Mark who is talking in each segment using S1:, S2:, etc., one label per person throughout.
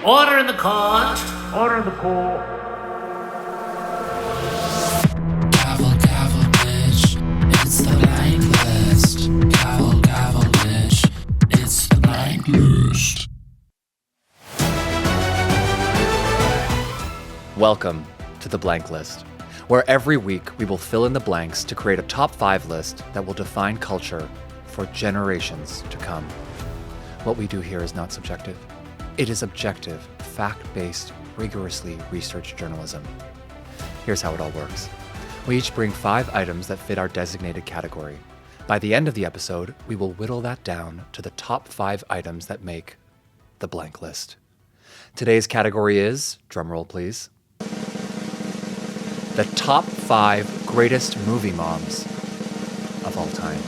S1: Order in the court.
S2: Order in the court.
S3: Gavel, gavel, bitch, it's the blank list. Gavel, gavel, bitch, it's the blank list.
S4: Welcome to the Blank List, where every week we will fill in the blanks to create a top 5 list that will define culture for generations to come. What we do here is not subjective. It is objective, fact-based, rigorously researched journalism. Here's how it all works. We each bring 5 items that fit our designated category. By the end of the episode, we will whittle that down to the top 5 items that make the blank list. Today's category is, drumroll please, the top 5 greatest movie moms of all time.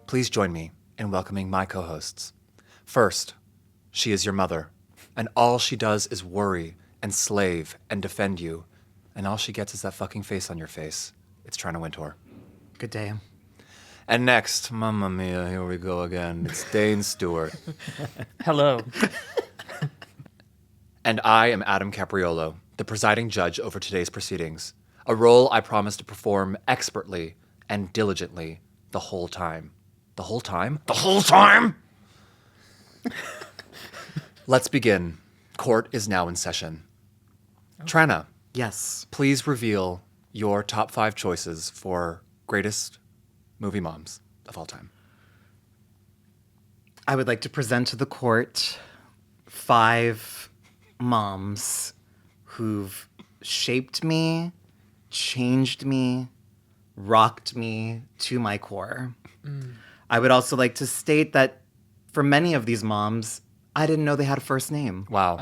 S4: Please join me in welcoming my co-hosts. First, she is your mother, and all she does is worry and slave and defend you, and all she gets is that fucking face on your face. It's Trina Wintour.
S5: Good day.
S4: And next, mamma mia, here we go again. It's Dane Stewart.
S2: Hello.
S4: And I am Adam Capriolo, the presiding judge over today's proceedings, a role I promise to perform expertly and diligently the whole time. The whole time? The whole time! Let's begin. Court is now in session. Trina,
S5: Yes.
S4: please reveal your top 5 choices for greatest movie moms of all time.
S5: I would like to present to the court 5 moms who've shaped me, changed me, rocked me to my core. I would also like to state that for many of these moms, I didn't know they had a first name.
S4: Wow.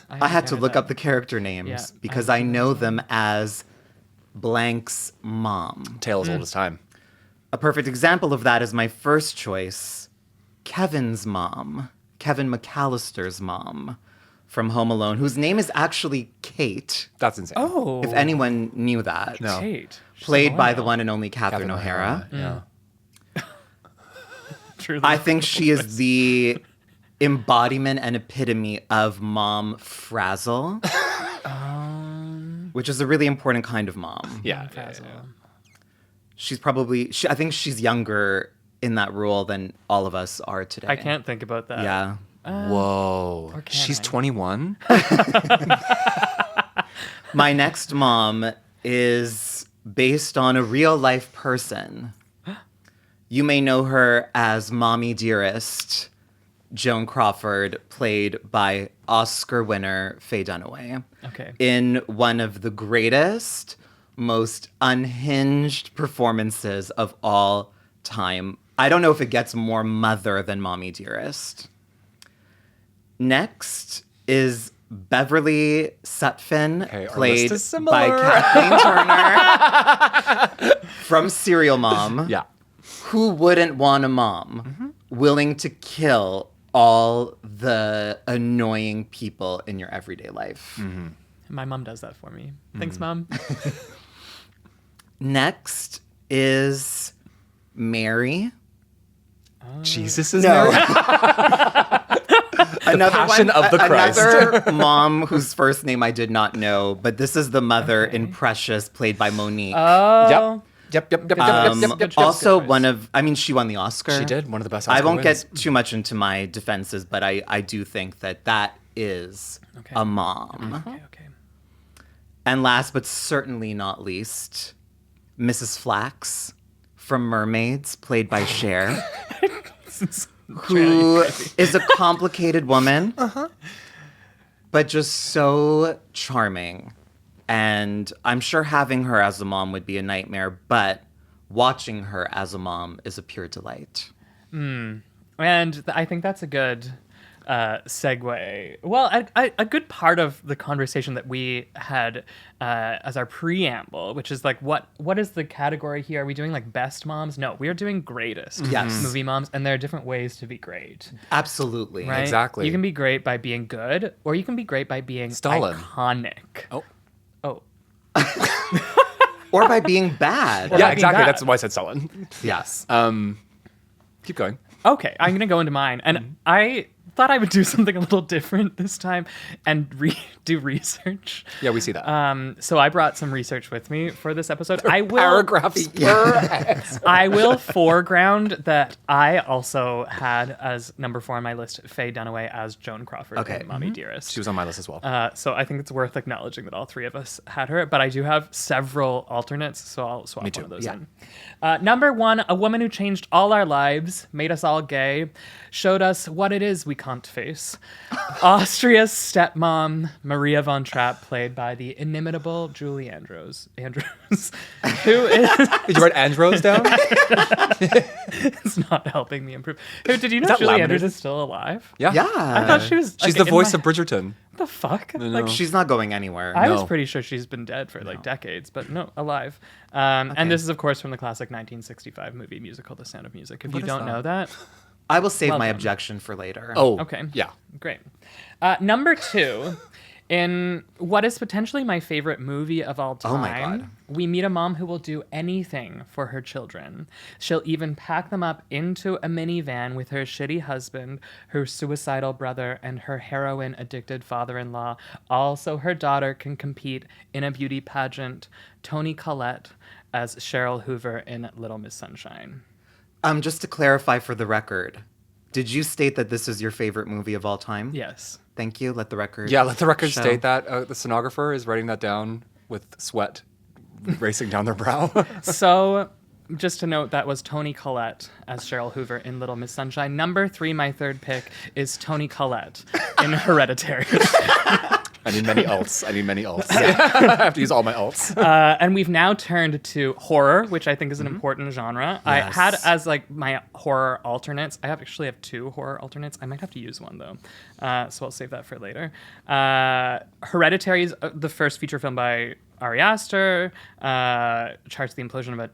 S5: I had to look up the character names
S2: Yeah,
S5: because I know them as Blank's mom.
S4: Tale as old as time.
S5: A perfect example of that is my first choice, Kevin's mom, Kevin McAllister's mom from Home Alone, whose name is actually Kate,
S4: That's insane.
S2: Oh.
S5: if anyone knew that.
S4: No.
S2: Kate.
S5: Played by the one and only Catherine O'Hara.
S4: Yeah.
S2: Truly.
S5: I think she is the embodiment and epitome of mom frazzle, which is a really important kind of mom.
S4: Yeah.
S5: She's probably, I think she's younger in that role than all of us are today.
S2: I can't think about that.
S5: Yeah.
S4: Whoa.
S2: Or can
S4: She's
S2: I?
S4: 21?
S5: My next mom is based on a real life person. You may know her as Mommy Dearest, Joan Crawford, played by Oscar winner Faye Dunaway.
S2: Okay.
S5: In one of the greatest, most unhinged performances of all time. I don't know if it gets more mother than Mommy Dearest. Next is Beverly Sutphin,
S4: Hey, our
S5: played
S4: list is
S5: by
S4: similar.
S5: Kathleen Turner from Serial Mom.
S4: Yeah.
S5: Who wouldn't want a mom willing to kill all the annoying people in your everyday life?
S2: My mom does that for me. Thanks, Mom.
S5: Next is Mary.
S4: Jesus is
S5: No.
S4: Mary?
S5: Another
S4: Passion of the Christ.
S5: Another mom whose first name I did not know, but this is the mother in Precious, played by Monique.
S2: Oh.
S4: Yep.
S5: Also one of, I mean, she won the Oscar.
S4: She did. One of the best
S5: I
S4: Oscar
S5: won't
S4: wins.
S5: get too much into my defenses, but I do think that is a mom.
S2: Okay.
S5: And last but certainly not least, Mrs. Flax from Mermaids, played by Cher, who is a complicated woman, but just so charming. And I'm sure having her as a mom would be a nightmare, but watching her as a mom is a pure delight.
S2: And I think that's a good segue. Well, a good part of the conversation that we had as our preamble, which is like, what is the category here? Are we doing like best moms? No, we are doing greatest
S5: Yes.
S2: movie moms, and there are different ways to be great.
S5: Absolutely.
S2: Right?
S4: Exactly.
S2: You can be great by being good, or you can be great by being
S4: Stalin.
S2: iconic.
S4: Oh.
S5: Or by being bad.
S4: Yeah,
S2: being
S4: exactly.
S2: bad.
S4: That's why I said Sullen.
S5: Yes.
S4: Keep going.
S2: Okay, I'm gonna go into mine, and I thought I would do something a little different this time and do research.
S4: Yeah, we see that.
S2: So I brought some research with me for this episode.
S4: Paragraphs per
S2: I will foreground that I also had as number 4 on my list Faye Dunaway as Joan Crawford
S5: Okay.
S2: in Mommy Dearest.
S4: She was on my list as well.
S2: So I think it's worth acknowledging that all 3 of us had her, but I do have several alternates, so I'll swap
S4: Me too.
S2: one of those
S5: Yeah.
S2: in. Number 1, a woman who changed all our lives, made us all gay, showed us what it is we can't face. Austria's stepmom, Maria von Trapp, played by the inimitable Julie Andrews, who is...
S4: Did you write Andros down?
S2: It's not helping me improve. Did you know
S4: that
S2: Julie
S4: laminated?
S2: Andrews is still alive?
S4: Yeah.
S5: Yeah.
S2: I thought she was...
S4: She's
S2: like,
S4: the
S2: in
S4: voice
S2: my-
S4: of Bridgerton.
S2: What the fuck?
S4: know.
S2: Like,
S5: She's not going anywhere.
S2: I was
S4: No.
S2: pretty sure she's been dead for like decades, but no, alive. And this is, of course, from the classic 1965 movie musical, The Sound of Music. If you
S5: is
S2: don't know that,
S5: I will save
S2: Well
S5: my
S2: done.
S5: objection for later.
S4: Oh,
S2: okay.
S4: Yeah.
S2: Great. Number 2, in what is potentially my favorite movie of all time,
S5: Oh my God.
S2: we meet a mom who will do anything for her children. She'll even pack them up into a minivan with her shitty husband, her suicidal brother, and her heroin-addicted father-in-law. Also, her daughter can compete in a beauty pageant. Toni Collette as Cheryl Hoover in Little Miss Sunshine.
S5: Just to clarify for the record, did you state that this is your favorite movie of all time?
S2: Yes.
S5: Thank you. Let the record.
S4: Yeah, let the record
S5: show.
S4: state that. The stenographer is writing that down with sweat racing down their brow.
S2: So, just to note, that was Toni Collette as Cheryl Hoover in Little Miss Sunshine. Number 3, my third pick, is Toni Collette in Hereditary.
S4: I need many alts. I have to use all my alts.
S2: And we've now turned to horror, which I think is an important genre. I
S5: Yes.
S2: had as like my horror alternates. I actually have 2 horror alternates. I might have to use one though, so I'll save that for later. Hereditary is the first feature film by Ari Aster, charts the implosion of a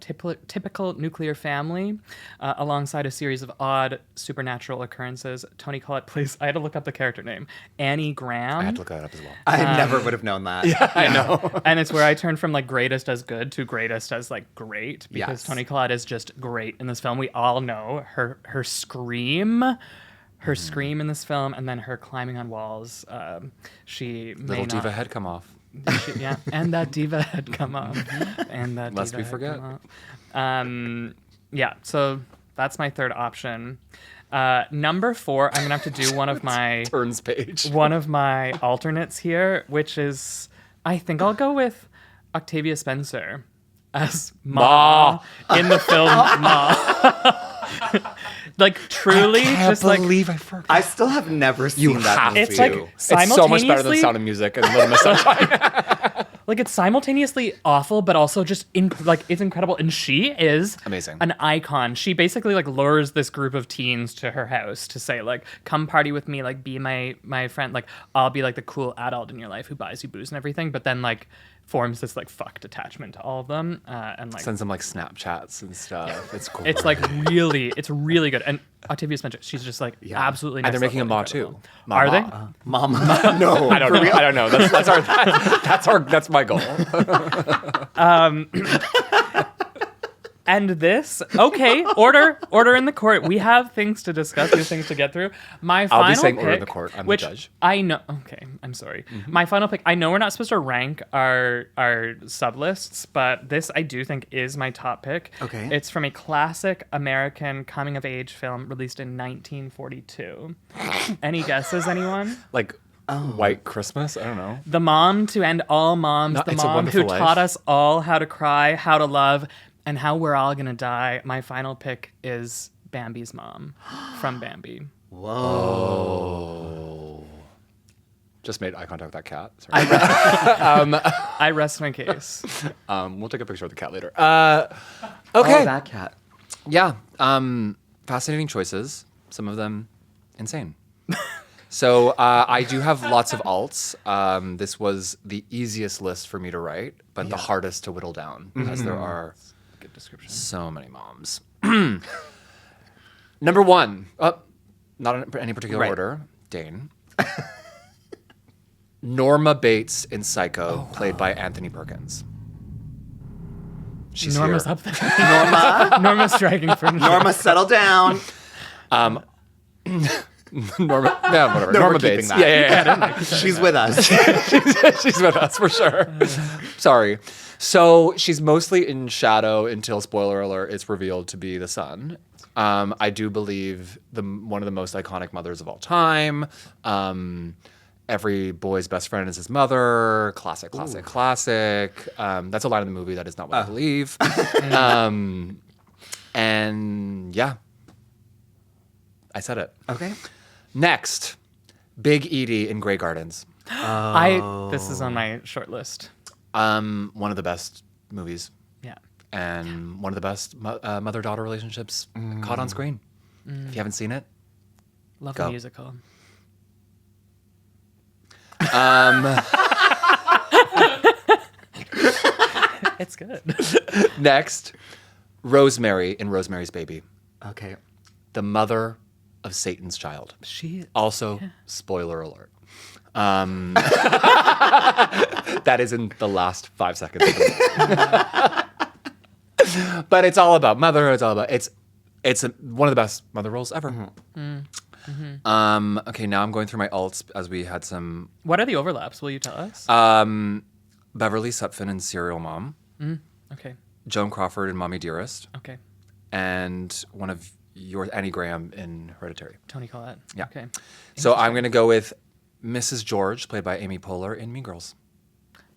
S2: typical nuclear family, alongside a series of odd supernatural occurrences. Toni Collette plays, I had to look up the character name, Annie Graham.
S4: I had to look that up as well.
S5: I never would have known that.
S4: I know.
S2: And it's where I turned from like greatest as good to greatest as like great, because
S5: Yes.
S2: Toni Collette is just great in this film. We all know her scream. Her scream in this film, and then her climbing on walls. She may
S4: Little
S2: not,
S4: diva head come off.
S2: yeah, and that diva had come up, and that
S4: Lest
S2: diva
S4: we
S2: had
S4: forget.
S2: come up. Yeah, so that's my third option. Number 4, I'm gonna have to do one of my
S4: Turns page.
S2: alternates here, which is, I think I'll go with Octavia Spencer as Ma, in the film Ma. Like truly, just like
S4: I forgot.
S5: I still have never seen that
S4: have
S5: movie.
S2: It's like
S4: It's so much better than
S2: simultaneously-
S4: Sound of Music and Little Miss Sunshine.
S2: like it's simultaneously awful, but also just like it's incredible. And she is
S4: Amazing.
S2: an icon. She basically like lures this group of teens to her house to say like, "Come party with me, like be my friend. Like I'll be like the cool adult in your life who buys you booze and everything." But then like forms this like fucked attachment to all of them, and like
S4: Sends them like Snapchats and stuff. It's cool.
S2: it's like it's really good. And Octavia Spencer, she's just like absolutely.
S4: And they're
S2: next
S4: making a
S2: level
S4: Ma
S2: incredible.
S4: too.
S2: Are they?
S5: Mama. No.
S4: I don't know. I don't know. That's my goal.
S2: And this, okay, order in the court. We have things to discuss, we have things to get through. My final
S4: I'll be saying
S2: pick,
S4: order in the court. I'm the
S2: which
S4: judge.
S2: I know. Okay, I'm sorry. My final pick. I know we're not supposed to rank our sub lists, but this I do think is my top pick.
S5: Okay.
S2: It's from a classic American coming of age film released in 1942. Any guesses, anyone?
S4: Like White Christmas? I don't know.
S2: The mom to end all moms,
S4: No,
S2: the
S4: It's a
S2: mom who
S4: Wonderful Life.
S2: taught us all how to cry, how to love, and how we're all gonna die. My final pick is Bambi's mom from Bambi.
S5: Whoa.
S4: Just made eye contact with that cat. Sorry.
S2: I rest my case.
S4: We'll take a picture of the cat later.
S5: Oh,
S4: Okay.
S5: that cat.
S4: Yeah. Fascinating choices. Some of them insane. So I do have lots of alts. This was the easiest list for me to write, but the hardest to whittle down, as there are
S2: Good description.
S4: so many moms. Number 1, not in any particular
S5: Right.
S4: order, Dane. Norma Bates in Psycho, played by Anthony Perkins. She's
S2: Norma's
S4: here.
S2: up there. Norma's striking for
S5: Norma, settle down.
S4: Norma, yeah, whatever.
S5: No,
S4: Norma
S5: we're keeping
S4: Bates.
S5: that.
S4: Yeah.
S5: She's with us.
S4: She's with us for sure. Sorry. So she's mostly in shadow until, spoiler alert, it's revealed to be the sun. I do believe one of the most iconic mothers of all time. Every boy's best friend is his mother. Classic. That's a line in the movie. That is not what I believe. And yeah, I said it.
S5: Okay.
S4: Next, Big Edie in Grey Gardens.
S2: This is on my short list.
S4: One of the best movies.
S2: Yeah.
S4: And one of the best mother-daughter relationships caught on screen. If you haven't seen it,
S2: Love
S4: Go.
S2: the musical. It's good.
S4: next, Rosemary in Rosemary's Baby,
S5: Okay.
S4: the mother of Satan's child.
S2: She
S4: Also, spoiler alert. That is in the last 5 seconds of the movie. But it's all about motherhood. It's one of the best mother roles ever. Okay, now I'm going through my alts as we had some
S2: What are the overlaps? Will you tell us?
S4: Beverly Supfin in Serial Mom,
S2: Okay.
S4: Joan Crawford in Mommy Dearest,
S2: Okay.
S4: and one of yours, Annie Graham in Hereditary.
S2: Tony Collette.
S4: Yeah.
S2: Okay.
S4: So I'm going to go with Mrs. George, played by Amy Poehler in Mean Girls.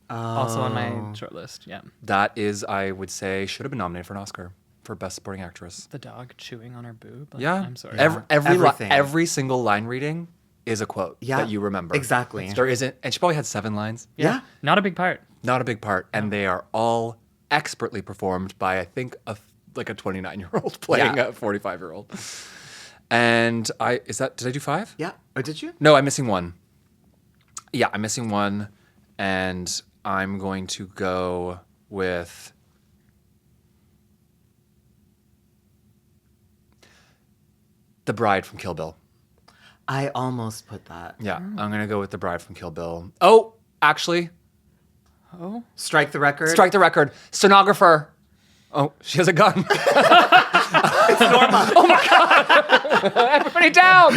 S2: Also on my short list. Yeah.
S4: That is, I would say, should have been nominated for an Oscar for Best Supporting Actress.
S2: The dog chewing on her boob. Like,
S4: Yeah.
S2: I'm sorry.
S5: Everything.
S4: Every single line reading is a quote
S5: Yeah,
S4: that you remember.
S5: exactly.
S4: There isn't, and she probably had 7 lines.
S5: Yeah.
S2: Not a big part.
S4: Not a big part, and they are all expertly performed by, I think, a 29-year-old playing
S5: Yeah.
S4: a 45-year-old. And did I do 5?
S5: Yeah. Oh, did you?
S4: No, I'm missing 1. Yeah, I'm missing 1, and I'm going to go with the bride from Kill Bill.
S5: I almost put that.
S4: Yeah, I'm going to go with the bride from Kill Bill. Oh, actually,
S2: Oh.
S5: Strike the record.
S4: strike the record. Stenographer. Oh, she has a gun.
S5: It's Norma.
S4: Oh my God. Everybody down.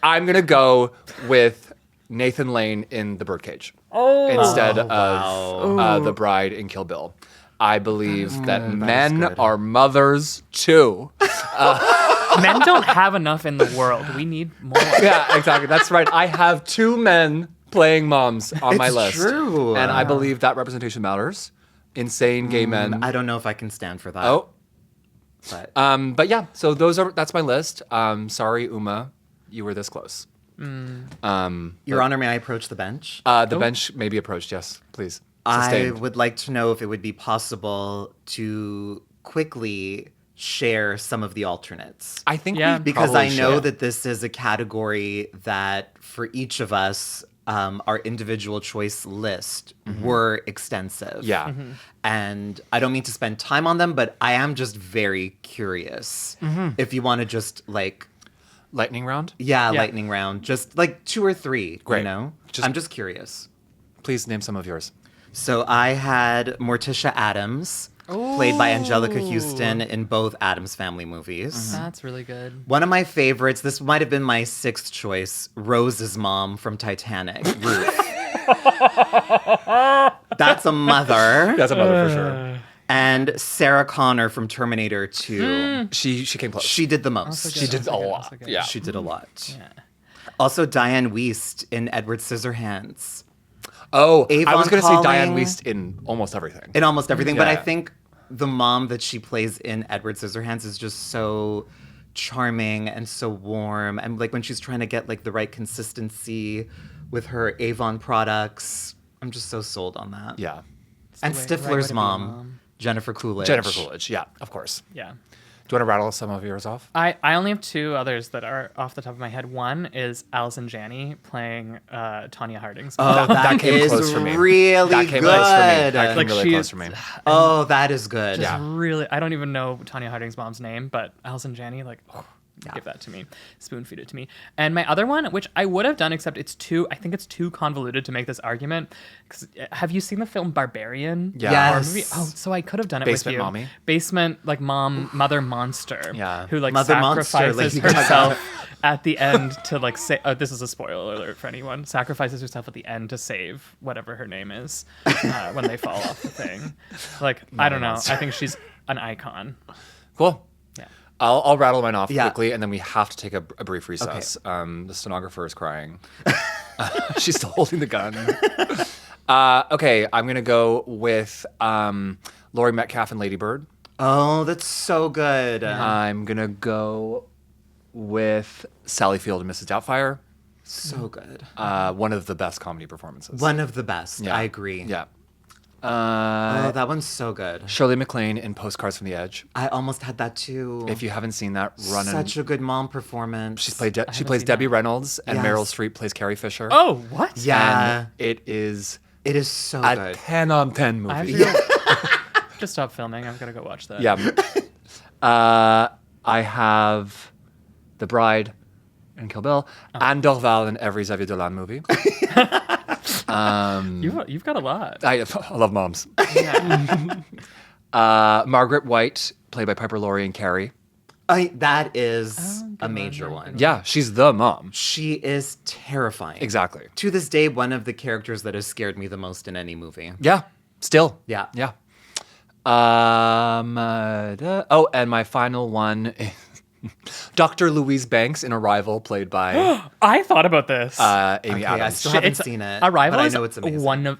S4: I'm going to go with Nathan Lane in The Birdcage instead of the bride in Kill Bill. I believe that men
S5: good.
S4: are mothers too.
S2: Men don't have enough in the world. We need more.
S4: Yeah, exactly. That's right. I have 2 men playing moms on my
S5: It's
S4: list.
S5: true.
S4: And I believe that representation matters. Insane gay men.
S5: I don't know if I can stand for that.
S4: Oh.
S5: But
S4: Yeah, so that's my list. Sorry, Uma, you were this close.
S5: Your Honor, may I approach the bench?
S4: The bench may be approached, yes, please.
S5: I
S4: Sustained.
S5: would like to know if it would be possible to quickly share some of the alternates.
S4: I think
S2: Yeah.
S4: we
S5: Because
S4: probably
S5: I know
S4: should.
S5: that this is a category that for each of us, our individual choice list were extensive.
S4: Yeah.
S5: And I don't mean to spend time on them, but I am just very curious. If you want to just
S4: Lightning round?
S5: lightning round, just like 2 or 3,
S4: Great.
S5: you know? I'm just curious.
S4: Please name some of yours.
S5: So I had Morticia Addams, played by Angelica Houston in both Addams Family movies.
S2: That's really good.
S5: One of my favorites, this might have been my 6th choice, Rose's mom from Titanic, Ruth. That's a mother.
S4: That's a mother for sure.
S5: And Sarah Connor from Terminator 2.
S4: She came close.
S5: She did the most.
S2: Also
S4: She
S2: good,
S4: did
S2: also
S4: a
S2: good,
S4: lot.
S2: also good.
S4: Yeah.
S5: She did a lot.
S2: Yeah.
S5: Also, Diane Wiest in Edward Scissorhands.
S4: Oh, I
S5: Avon
S4: was going to say Diane
S5: Calling.
S4: Wiest in almost everything.
S5: In almost everything, but I
S4: Yeah.
S5: think the mom that she plays in Edward Scissorhands is just so charming and so warm. And like when she's trying to get like the right consistency with her Avon products, I'm just so sold on that.
S4: Yeah.
S5: And
S2: the right way
S5: Stifler's
S2: to be a
S5: mom,
S2: mom.
S5: Jennifer Coolidge.
S4: Jennifer Coolidge. Yeah, of course.
S2: Yeah.
S4: Do you want to rattle some of yours off?
S2: I only have 2 others that are off the top of my head. One is Allison Janney playing Tanya Harding's mom.
S5: Oh, that
S4: came
S5: is
S4: close for me.
S5: really
S4: That came
S5: good.
S4: close for me. That came
S2: Like,
S4: really
S2: she
S4: close
S2: is-
S4: for me.
S5: Oh, that is good.
S2: Just
S4: Yeah.
S2: really, I don't even know Tanya Harding's mom's name, but Allison Janney, like, give that to me, spoon feed it to me. And my other one, which I would have done, except I think it's too convoluted to make this argument. Have you seen the film Barbarian?
S4: Yeah.
S2: Horror movie? Oh, so I could have done it
S4: Basement
S2: with you.
S4: mommy?
S2: Basement, like mother monster.
S4: Yeah.
S2: Who like
S5: Mother monster,
S2: sacrifices
S5: Lady Gaga.
S2: herself at the end to like say, oh, this is a spoiler alert for anyone, sacrifices herself at the end to save whatever her name is when they fall off the thing. Like, I don't know.
S4: monster.
S2: I think she's an icon.
S4: Cool.
S2: Yeah.
S4: I'll rattle mine off
S5: Yeah.
S4: quickly, and then we have to take a brief recess. The stenographer is crying. She's still holding the gun. Okay, I'm going to go with Laurie Metcalf and Lady Bird.
S5: Oh, that's so good.
S4: I'm going to go with Sally Field and Mrs. Doubtfire.
S5: So good.
S4: One of the best comedy performances.
S5: One of the best.
S4: Yeah.
S5: I agree.
S4: Yeah.
S5: Oh, that one's so good.
S4: Shirley MacLaine in Postcards from the Edge.
S5: I almost had that too.
S4: If you haven't seen that, run and
S5: Such a good mom performance.
S4: she
S2: haven't
S4: plays
S2: seen
S4: Debbie
S2: that.
S4: Reynolds, and
S5: Yes.
S4: Meryl Streep plays Carrie Fisher.
S2: Oh, what?
S5: Yeah.
S4: And it is
S5: It is so
S4: a
S5: good.
S4: 10 on 10
S2: I have
S4: movie.
S2: to go, just stop filming. I'm gonna go watch that.
S4: Yeah. I have The Bride and Kill Bill, and Dorval in every Xavier Dolan movie.
S2: You've got a lot.
S4: I love moms.
S2: Yeah.
S4: Margaret White, played by Piper Laurie and Carrie.
S5: That is a major one.
S4: Yeah, she's the mom.
S5: She is terrifying.
S4: Exactly.
S5: To this day, one of the characters that has scared me the most in any movie.
S4: Yeah, still.
S5: Yeah.
S4: Yeah. And my final one is Dr. Louise Banks in Arrival, played by
S2: I thought about this.
S4: Amy
S5: Okay, I
S4: Adams.
S5: still haven't seen it.
S2: Arrival
S5: but I
S2: is
S5: know it's amazing.
S2: it's
S4: one
S2: a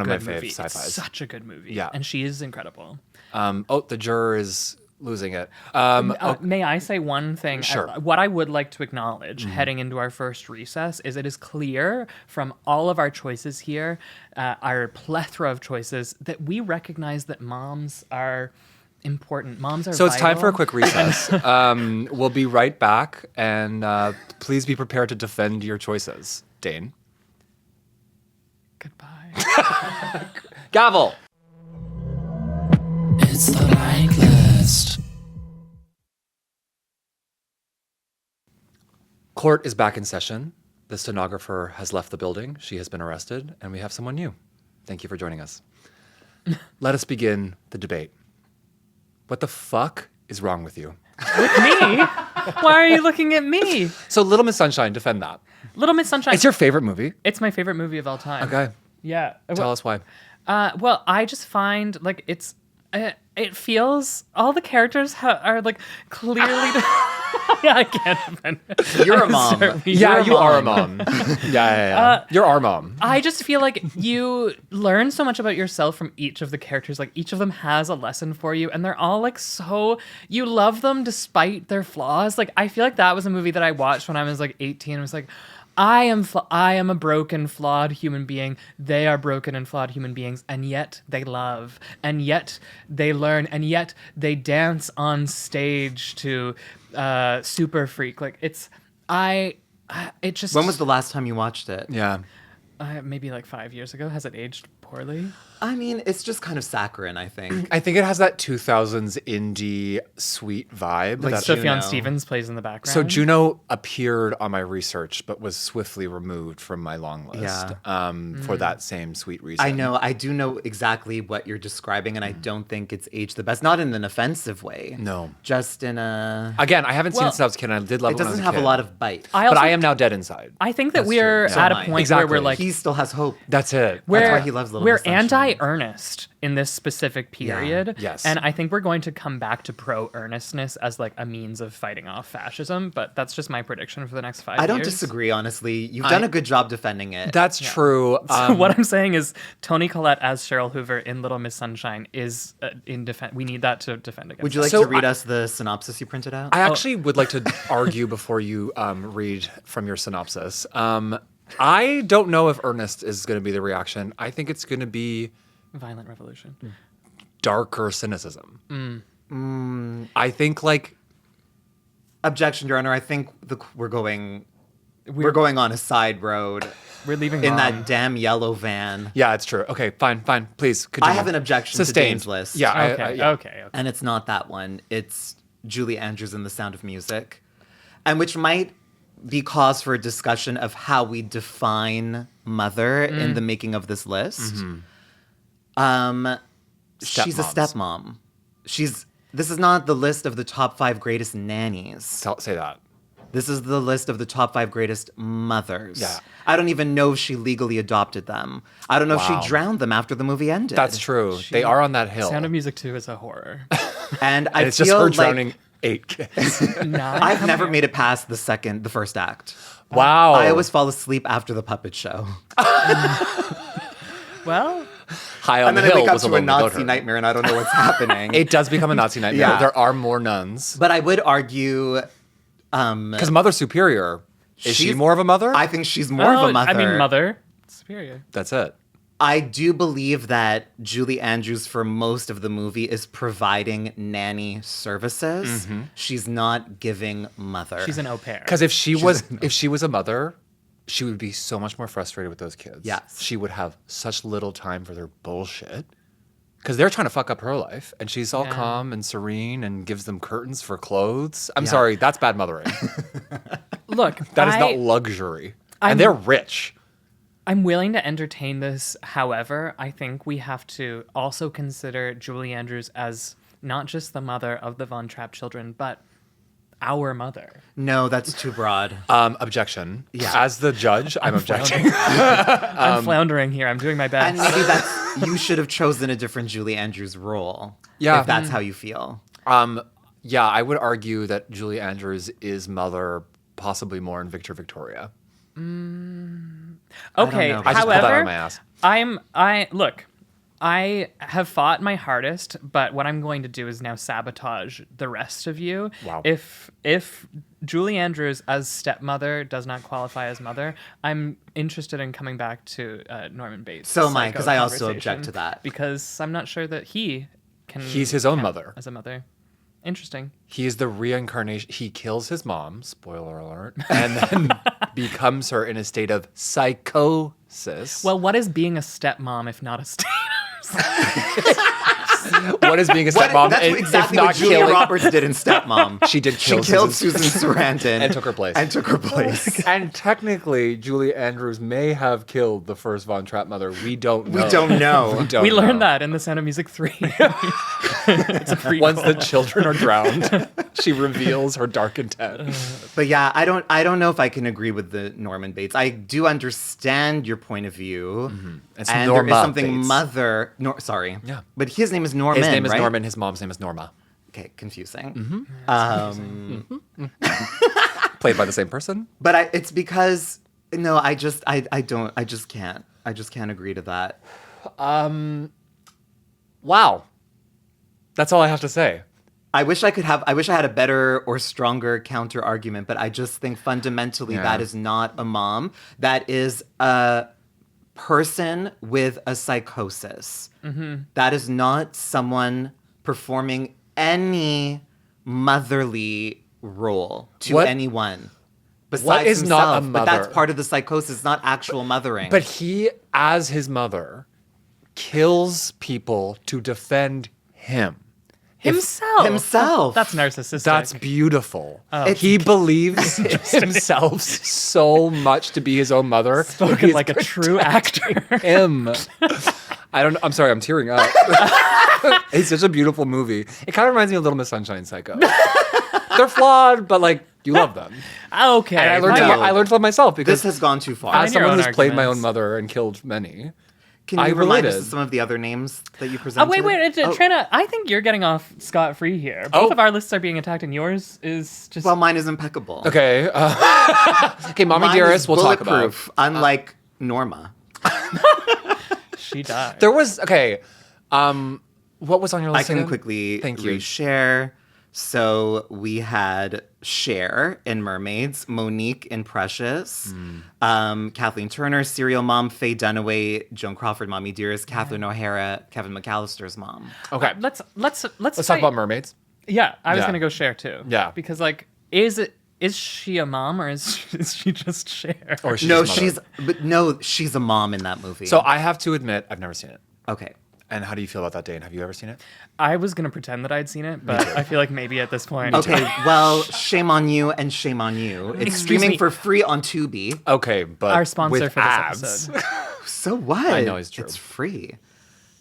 S4: of my
S2: good
S4: fave
S2: movie.
S4: sci-fis.
S2: It's such a good movie.
S4: Yeah.
S2: And she is incredible.
S4: The juror is losing it.
S2: May I say one thing?
S4: Sure.
S2: What I would like to acknowledge heading into our first recess is it is clear from all of our choices here, our plethora of choices, that we recognize that moms are important. Moms are
S4: So it's time for a
S2: vital.
S4: quick recess. We'll be right back, and please be prepared to defend your choices. Dane.
S2: Goodbye.
S4: Gavel.
S3: It's the blank list.
S4: Court is back in session. The stenographer has left the building. She has been arrested, and we have someone new. Thank you for joining us. Let us begin the debate. What the fuck is wrong with you?
S2: With me? Why are you looking at me?
S4: So Little Miss Sunshine, defend that.
S2: Little Miss Sunshine.
S4: It's your favorite movie.
S2: It's my favorite movie of all time.
S4: Okay.
S2: Yeah.
S4: Tell us why.
S2: Well, I just find like it feels all the characters are like clearly. Yeah, I can't defend it.
S5: You're a
S2: I'm
S5: mom.
S2: sorry.
S4: Yeah, you are a mom. Yeah. You're our mom.
S2: I just feel like you learn so much about yourself from each of the characters. Like each of them has a lesson for you, and they're all like so you love them despite their flaws. Like I feel like that was a movie that I watched when I was like 18. It was like, I am a broken, flawed human being. They are broken and flawed human beings, and yet they love, and yet they learn, and yet they dance on stage to Super Freak. Like it just.
S5: When was the last time you watched it?
S4: Yeah.
S2: Maybe like 5 years ago. Has it aged poorly?
S5: I mean, it's just kind of saccharine, I think.
S4: I think it has that 2000s indie sweet vibe.
S5: Like
S4: that-
S5: Juno.
S2: Sufjan Stevens plays in the background.
S4: So Juno appeared on my research, but was swiftly removed from my long list for that same sweet reason.
S5: I know. I do know exactly what you're describing, and I don't think it's aged the best. Not in an offensive way.
S4: No.
S5: Just in a...
S4: Again, I haven't seen
S2: Well,
S4: it since I was a kid, and I did love
S5: It
S4: it when I was
S5: doesn't
S4: a
S5: have a
S4: kid.
S5: lot of bite.
S4: But I am now dead inside.
S2: I think that
S5: That's
S2: we're
S5: true. So
S2: at
S5: am
S2: a
S5: I.
S2: point
S4: Exactly.
S2: where we're like,
S5: He still has hope.
S4: That's it.
S2: we're,
S5: That's why he loves Little
S2: we're
S5: Miss Sunshine.
S2: anti-earnest in this specific period.
S4: Yes.
S2: And I think we're going to come back to pro-earnestness as like a means of fighting off fascism, but that's just my prediction for the next 5 years.
S5: I don't disagree, honestly. You've done a good job defending it.
S4: That's true.
S2: So what I'm saying is Toni Collette as Cheryl Hoover in Little Miss Sunshine is in defense. We need that to defend against.
S5: Would you like
S4: So
S5: to read us the synopsis you printed out?
S4: I actually would like to argue before you read from your synopsis. I don't know if earnest is going to be the reaction. I think it's going to be
S2: violent revolution?
S4: darker cynicism. I think like
S5: Objection, Your Honor. I think we're going on a side road
S2: We're leaving
S5: in
S2: Mom.
S5: that damn yellow van.
S4: yeah, it's true. Okay, fine. Please continue.
S5: I have an objection
S4: Sustained.
S5: to Dane's list.
S4: Yeah,
S2: Okay,
S4: yeah.
S2: okay.
S5: And it's not that one. It's Julie Andrews in The Sound of Music, and which might be cause for a discussion of how we define mother in the making of this list. She's a stepmom. This is not the list of the top 5 greatest nannies.
S4: Say that.
S5: This is the list of the top 5 greatest mothers.
S4: Yeah.
S5: I don't even know if she legally adopted them. I don't know if
S4: Wow.
S5: she drowned them after the movie ended.
S4: That's true. They are on that hill.
S2: Sound of Music 2 is a horror.
S5: And I
S4: And it's
S5: feel
S4: just her
S5: like
S4: drowning 8 kids.
S5: I've never made it past the first act.
S4: Wow.
S5: I always fall asleep after the puppet show.
S2: Well,
S4: High on
S5: And
S4: the
S5: then I
S4: hill
S5: wake up
S4: was a
S5: to a
S4: lonely goat
S5: Nazi
S4: herd.
S5: nightmare and I don't know what's happening.
S4: It does become a Nazi nightmare.
S5: Yeah.
S4: There are more nuns.
S5: But I would argue
S4: Because Mother Superior, is she
S5: She's-
S4: more of a mother?
S5: I think she's more of a mother.
S2: I mean, mother superior.
S4: That's it.
S5: I do believe that Julie Andrews, for most of the movie, is providing nanny services. She's not giving mother.
S2: She's an au pair.
S4: Because if she was a mother, she would be so much more frustrated with those kids.
S5: Yes.
S4: She would have such little time for their bullshit. Because they're trying to fuck up her life. And she's all calm and serene and gives them curtains for clothes. I'm sorry, that's bad mothering.
S2: Look,
S4: That is not luxury.
S2: I'm-
S4: And they're rich.
S2: I'm willing to entertain this. However, I think we have to also consider Julie Andrews as not just the mother of the Von Trapp children, but our mother.
S5: No, that's too broad.
S4: Objection.
S5: Yeah.
S4: As the judge, I'm objecting.
S2: I'm floundering here. I'm doing my
S5: And
S2: best.
S5: maybe you should have chosen a different Julie Andrews role.
S4: Yeah.
S5: If that's how you feel.
S4: Yeah, I would argue that Julie Andrews is mother possibly more in Victor Victoria.
S2: Okay,
S5: know.
S4: I just pulled that out
S2: however,
S4: of my ass.
S2: I have fought my hardest, but what I'm going to do is now sabotage the rest of you.
S4: Wow.
S2: If Julie Andrews as stepmother does not qualify as mother, I'm interested in coming back to Norman Bates.
S5: So am I,
S2: psycho
S5: 'cause I also
S2: conversation,
S5: object to that.
S2: because I'm not sure that he can.
S4: He's his own
S2: count
S4: mother.
S2: as a mother. Interesting.
S4: He is the reincarnation. He kills his mom, spoiler alert, and then becomes her in a state of psychosis.
S2: Well, what is being a stepmom if not a state?
S4: what is being a stepmom?
S5: That's
S4: if
S5: exactly
S4: not
S5: what Julia
S4: killing-
S5: Roberts did in Stepmom.
S4: She did
S5: She
S4: kill
S5: killed
S4: Susan
S5: Susan Sarandon.
S4: and took her place. And technically, Julie Andrews may have killed the first Von Trapp mother. We don't know.
S5: We don't know.
S4: We don't
S2: We learned
S4: know.
S2: that in The Sound of Music 3. It's a prequel.
S4: Once the children are drowned, she reveals her dark intent.
S5: But yeah, I don't know if I can agree with the Norman Bates. I do understand your point of view.
S4: It's
S5: and
S4: Norma
S5: there is something
S4: Bates.
S5: sorry.
S4: Yeah.
S5: But his name is Norman,
S4: His name is
S5: right?
S4: Norman. His mom's name is Norma.
S5: Okay, confusing.
S4: Played by the same person.
S5: But it's because no, I just can't agree to that.
S4: Wow. That's all I have to say.
S5: I wish I had a better or stronger counter argument, but I just think fundamentally
S4: Yeah.
S5: that is not a mom. That is a person with a psychosis. That is not someone performing any motherly role to
S4: What-
S5: anyone besides
S4: what is
S5: himself.
S4: not a
S5: But that's
S4: mother?
S5: part of the psychosis, not actual mothering.
S4: But he, as his mother, kills people to defend him.
S5: Himself.
S2: That's narcissistic.
S4: That's beautiful.
S5: It's-
S4: He believes himself so much to be his own mother.
S2: spoken
S4: He's
S2: like a true actor.
S4: him. I'm sorry, I'm tearing up. It's such a beautiful movie. It kind of reminds me of Little Miss Sunshine Psycho. They're flawed, but like you love them.
S2: Okay.
S4: And I learned,
S5: No.
S4: I learned to love myself because
S5: this has gone too far.
S4: as
S2: Find your
S4: someone
S2: own
S4: who's played my own
S2: arguments.
S4: mother and killed many,
S5: Can you
S4: I
S5: remind us
S4: related.
S5: of some of the other names that you
S2: Oh,
S5: presented?
S2: wait. Trina, I think you're getting off scot-free here. Both of our lists are being attacked, and yours is just...
S5: Well, mine is impeccable.
S4: okay, okay, Mommy
S5: Mine
S4: Dearest,
S5: is
S4: we'll talk about.
S5: bulletproof, unlike Norma.
S2: she died.
S4: There was what was on your
S5: I
S4: list?
S5: can
S4: again?
S5: quickly
S4: Thank you.
S5: reshare. So we had Cher in Mermaids, Monique in Precious, Kathleen Turner, Serial Mom, Faye Dunaway, Joan Crawford, Mommy Dearest, Catherine O'Hara, Kevin McAllister's mom.
S4: Okay,
S2: Let's
S4: talk about mermaids.
S2: Yeah, I was
S4: Yeah.
S2: going to go Cher, too.
S4: Yeah.
S2: Because, like, is she a mom, or is she just Cher?
S4: Or she's
S5: She's a mom in that movie.
S4: So I have to admit, I've never seen it.
S5: Okay.
S4: And how do you feel about that, Dane? Have you ever seen it?
S2: I was gonna pretend that I'd seen it, but I feel like maybe at this point.
S5: Okay, well, shame on you and shame on you. It's
S2: Excuse
S5: streaming
S2: me.
S5: for free on Tubi.
S4: Okay, but
S2: Our sponsor
S4: with
S2: for this
S4: abs.
S2: episode.
S5: So what?
S4: I know it's true.
S5: It's free.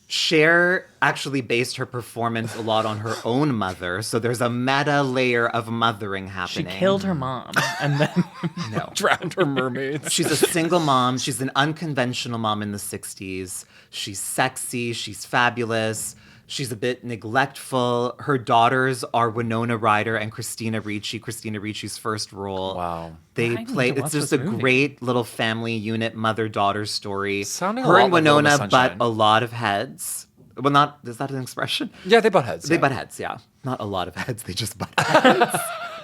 S5: Cher actually based her performance a lot on her own mother, so there's a meta layer of mothering
S2: She
S5: happening.
S2: killed her mom, and then
S5: No.
S4: Drowned her mermaids.
S5: She's a single mom. She's an unconventional mom in the 60s. She's sexy. She's fabulous. She's a bit neglectful. Her daughters are Winona Ryder and Christina Ricci. Christina Ricci's first role.
S4: Wow.
S5: They
S2: I need
S5: play.
S2: to
S5: It's
S2: watch
S5: just
S2: this
S5: a
S2: movie.
S5: great little family unit, mother-daughter story.
S4: Sounding a
S5: her
S4: lot
S5: and
S4: like Little Miss
S5: Winona butt
S4: Sunshine.
S5: a lot of heads. Well, not is that an expression?
S4: Yeah, they butt heads.
S5: They
S4: yeah.
S5: butt heads. Yeah, not a lot of heads. They just butt heads.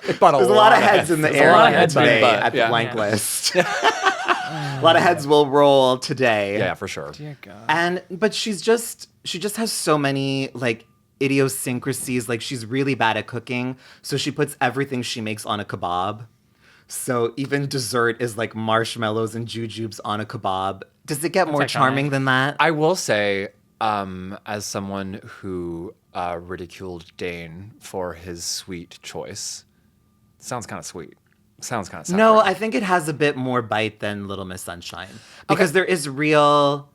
S4: They butt
S5: There's a lot of heads in the
S4: There's a
S5: air
S4: lot of
S5: here
S4: heads being
S5: today
S4: butt,
S5: at the
S4: yeah.
S5: blank
S2: Yeah.
S5: list. A lot of heads will roll today.
S4: Yeah, for sure.
S2: dear God.
S5: But she just has so many like idiosyncrasies. Like she's really bad at cooking, so she puts everything she makes on a kebab. So even dessert is like marshmallows and jujubes on a kebab. Does it get more
S2: iconic.
S5: charming than that?
S4: I will say, as someone who ridiculed Dane for his sweet choice, sounds kind of sweet. Sounds kind of
S5: No, I think it has a bit more bite than Little Miss Sunshine because there is real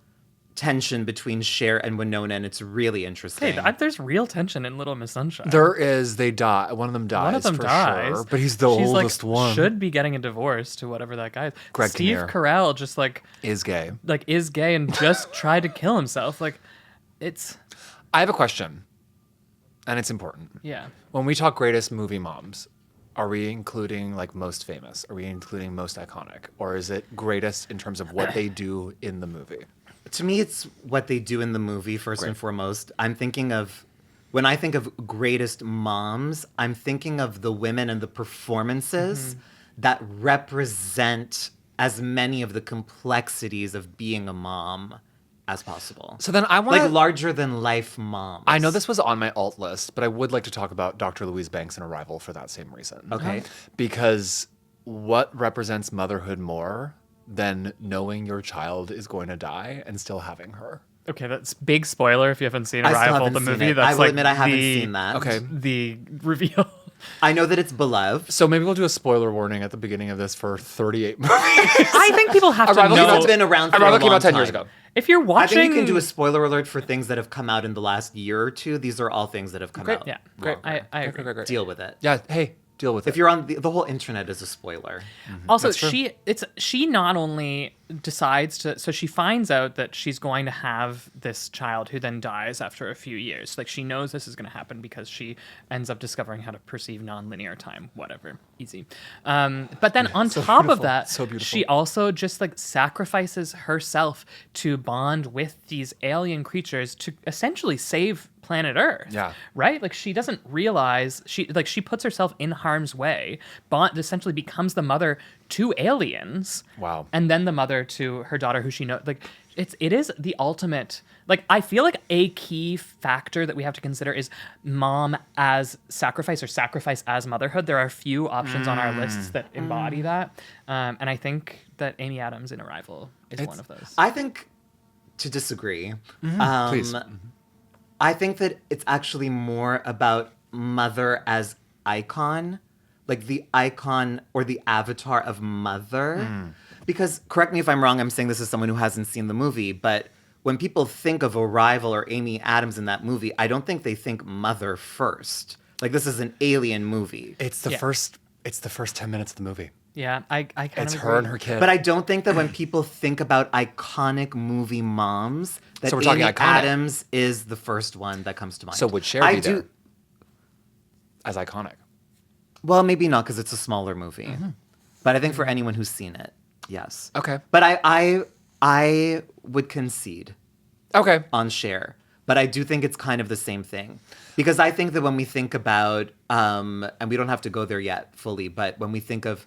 S5: tension between Cher and Winona, and it's really interesting.
S2: Hey, there's real tension in Little Miss Sunshine.
S4: There is. They die. One of them dies.
S2: One of them
S4: for
S2: dies,
S4: sure, but he's the
S2: She's
S4: oldest
S2: like,
S4: one.
S2: Should be getting a divorce to whatever that guy is.
S4: Greg
S2: Steve
S4: Kinnear.
S2: Carell just
S4: Is gay.
S2: is gay and just tried to kill himself. Like, it's
S4: I have a question, and it's important.
S2: yeah.
S4: When we talk greatest movie moms, are we including like most famous? Are we including most iconic? Or is it greatest in terms of what they do in the movie?
S5: To me, it's what they do in the movie, first and foremost. When I think of greatest moms, I'm thinking of the women and the performances that represent as many of the complexities of being a mom as possible.
S4: So then I want
S5: Like larger than life moms.
S4: I know this was on my alt list, but I would like to talk about Dr. Louise Banks in Arrival for that same reason.
S5: Okay.
S4: Because what represents motherhood more than knowing your child is going to die and still having her?
S2: Okay, that's big spoiler if you haven't seen
S5: I still
S2: Arrival,
S5: haven't
S2: the
S5: seen
S2: movie.
S5: it.
S2: That's
S5: I will
S2: like
S5: admit I haven't
S2: the,
S5: seen that.
S4: Okay.
S2: The reveal.
S5: I know that it's beloved.
S4: So maybe we'll do a spoiler warning at the beginning of this for 38 movies.
S2: I think people have to
S4: Arrival
S2: know.
S4: came out
S5: It's been around for
S4: Arrival
S5: a
S4: came
S5: long
S4: out 10 years
S5: time.
S4: ago.
S2: If you're
S5: I
S2: watching,
S5: think you can do a spoiler alert for things that have come out in the last year or two. These are all things that have come out.
S2: Yeah,
S4: Great.
S2: I agree.
S4: Great.
S5: Deal with it.
S4: Yeah, hey, deal with it.
S5: If you're on the whole internet is a spoiler.
S2: Also,
S4: That's true.
S2: she not only decides to, so she finds out that she's going to have this child who then dies after a few years. Like she knows this is going to happen because she ends up discovering how to perceive nonlinear time. Whatever, easy. But then on top of
S4: beautiful.
S2: that,
S4: So beautiful.
S2: she also just like sacrifices herself to bond with these alien creatures to essentially save planet Earth.
S4: Yeah.
S2: Right? Like she doesn't realize she puts herself in harm's way, essentially becomes the mother to aliens.
S4: Wow.
S2: And then the mother to her daughter who she knows. Like it is the ultimate, like I feel like a key factor that we have to consider is mom as sacrifice or sacrifice as motherhood. There are a few options on our lists that embody that. And I think that Amy Adams in Arrival is one of those.
S5: I think to disagree.
S4: Please.
S5: I think that it's actually more about mother as icon, like the icon or the avatar of mother. Because, correct me if I'm wrong, I'm saying this as someone who hasn't seen the movie, but when people think of Arrival or Amy Adams in that movie, I don't think they think mother first. Like this is an alien movie.
S4: It's the
S2: Yeah.
S4: first 10 minutes of the movie.
S2: Yeah, I kind
S4: It's
S2: of
S4: her and her kid.
S5: But I don't think that when people think about iconic movie moms, that
S4: So we're talking
S5: Amy
S4: iconic.
S5: Adams is the first one that comes to mind.
S4: So would Cher
S5: I
S4: be
S5: do,
S4: there as iconic?
S5: Well, maybe not because it's a smaller movie. But I think for anyone who's seen it, yes.
S4: Okay.
S5: But I would concede
S4: Okay.
S5: on Cher. But I do think it's kind of the same thing. Because I think that when we think about, and we don't have to go there yet fully, but when we think of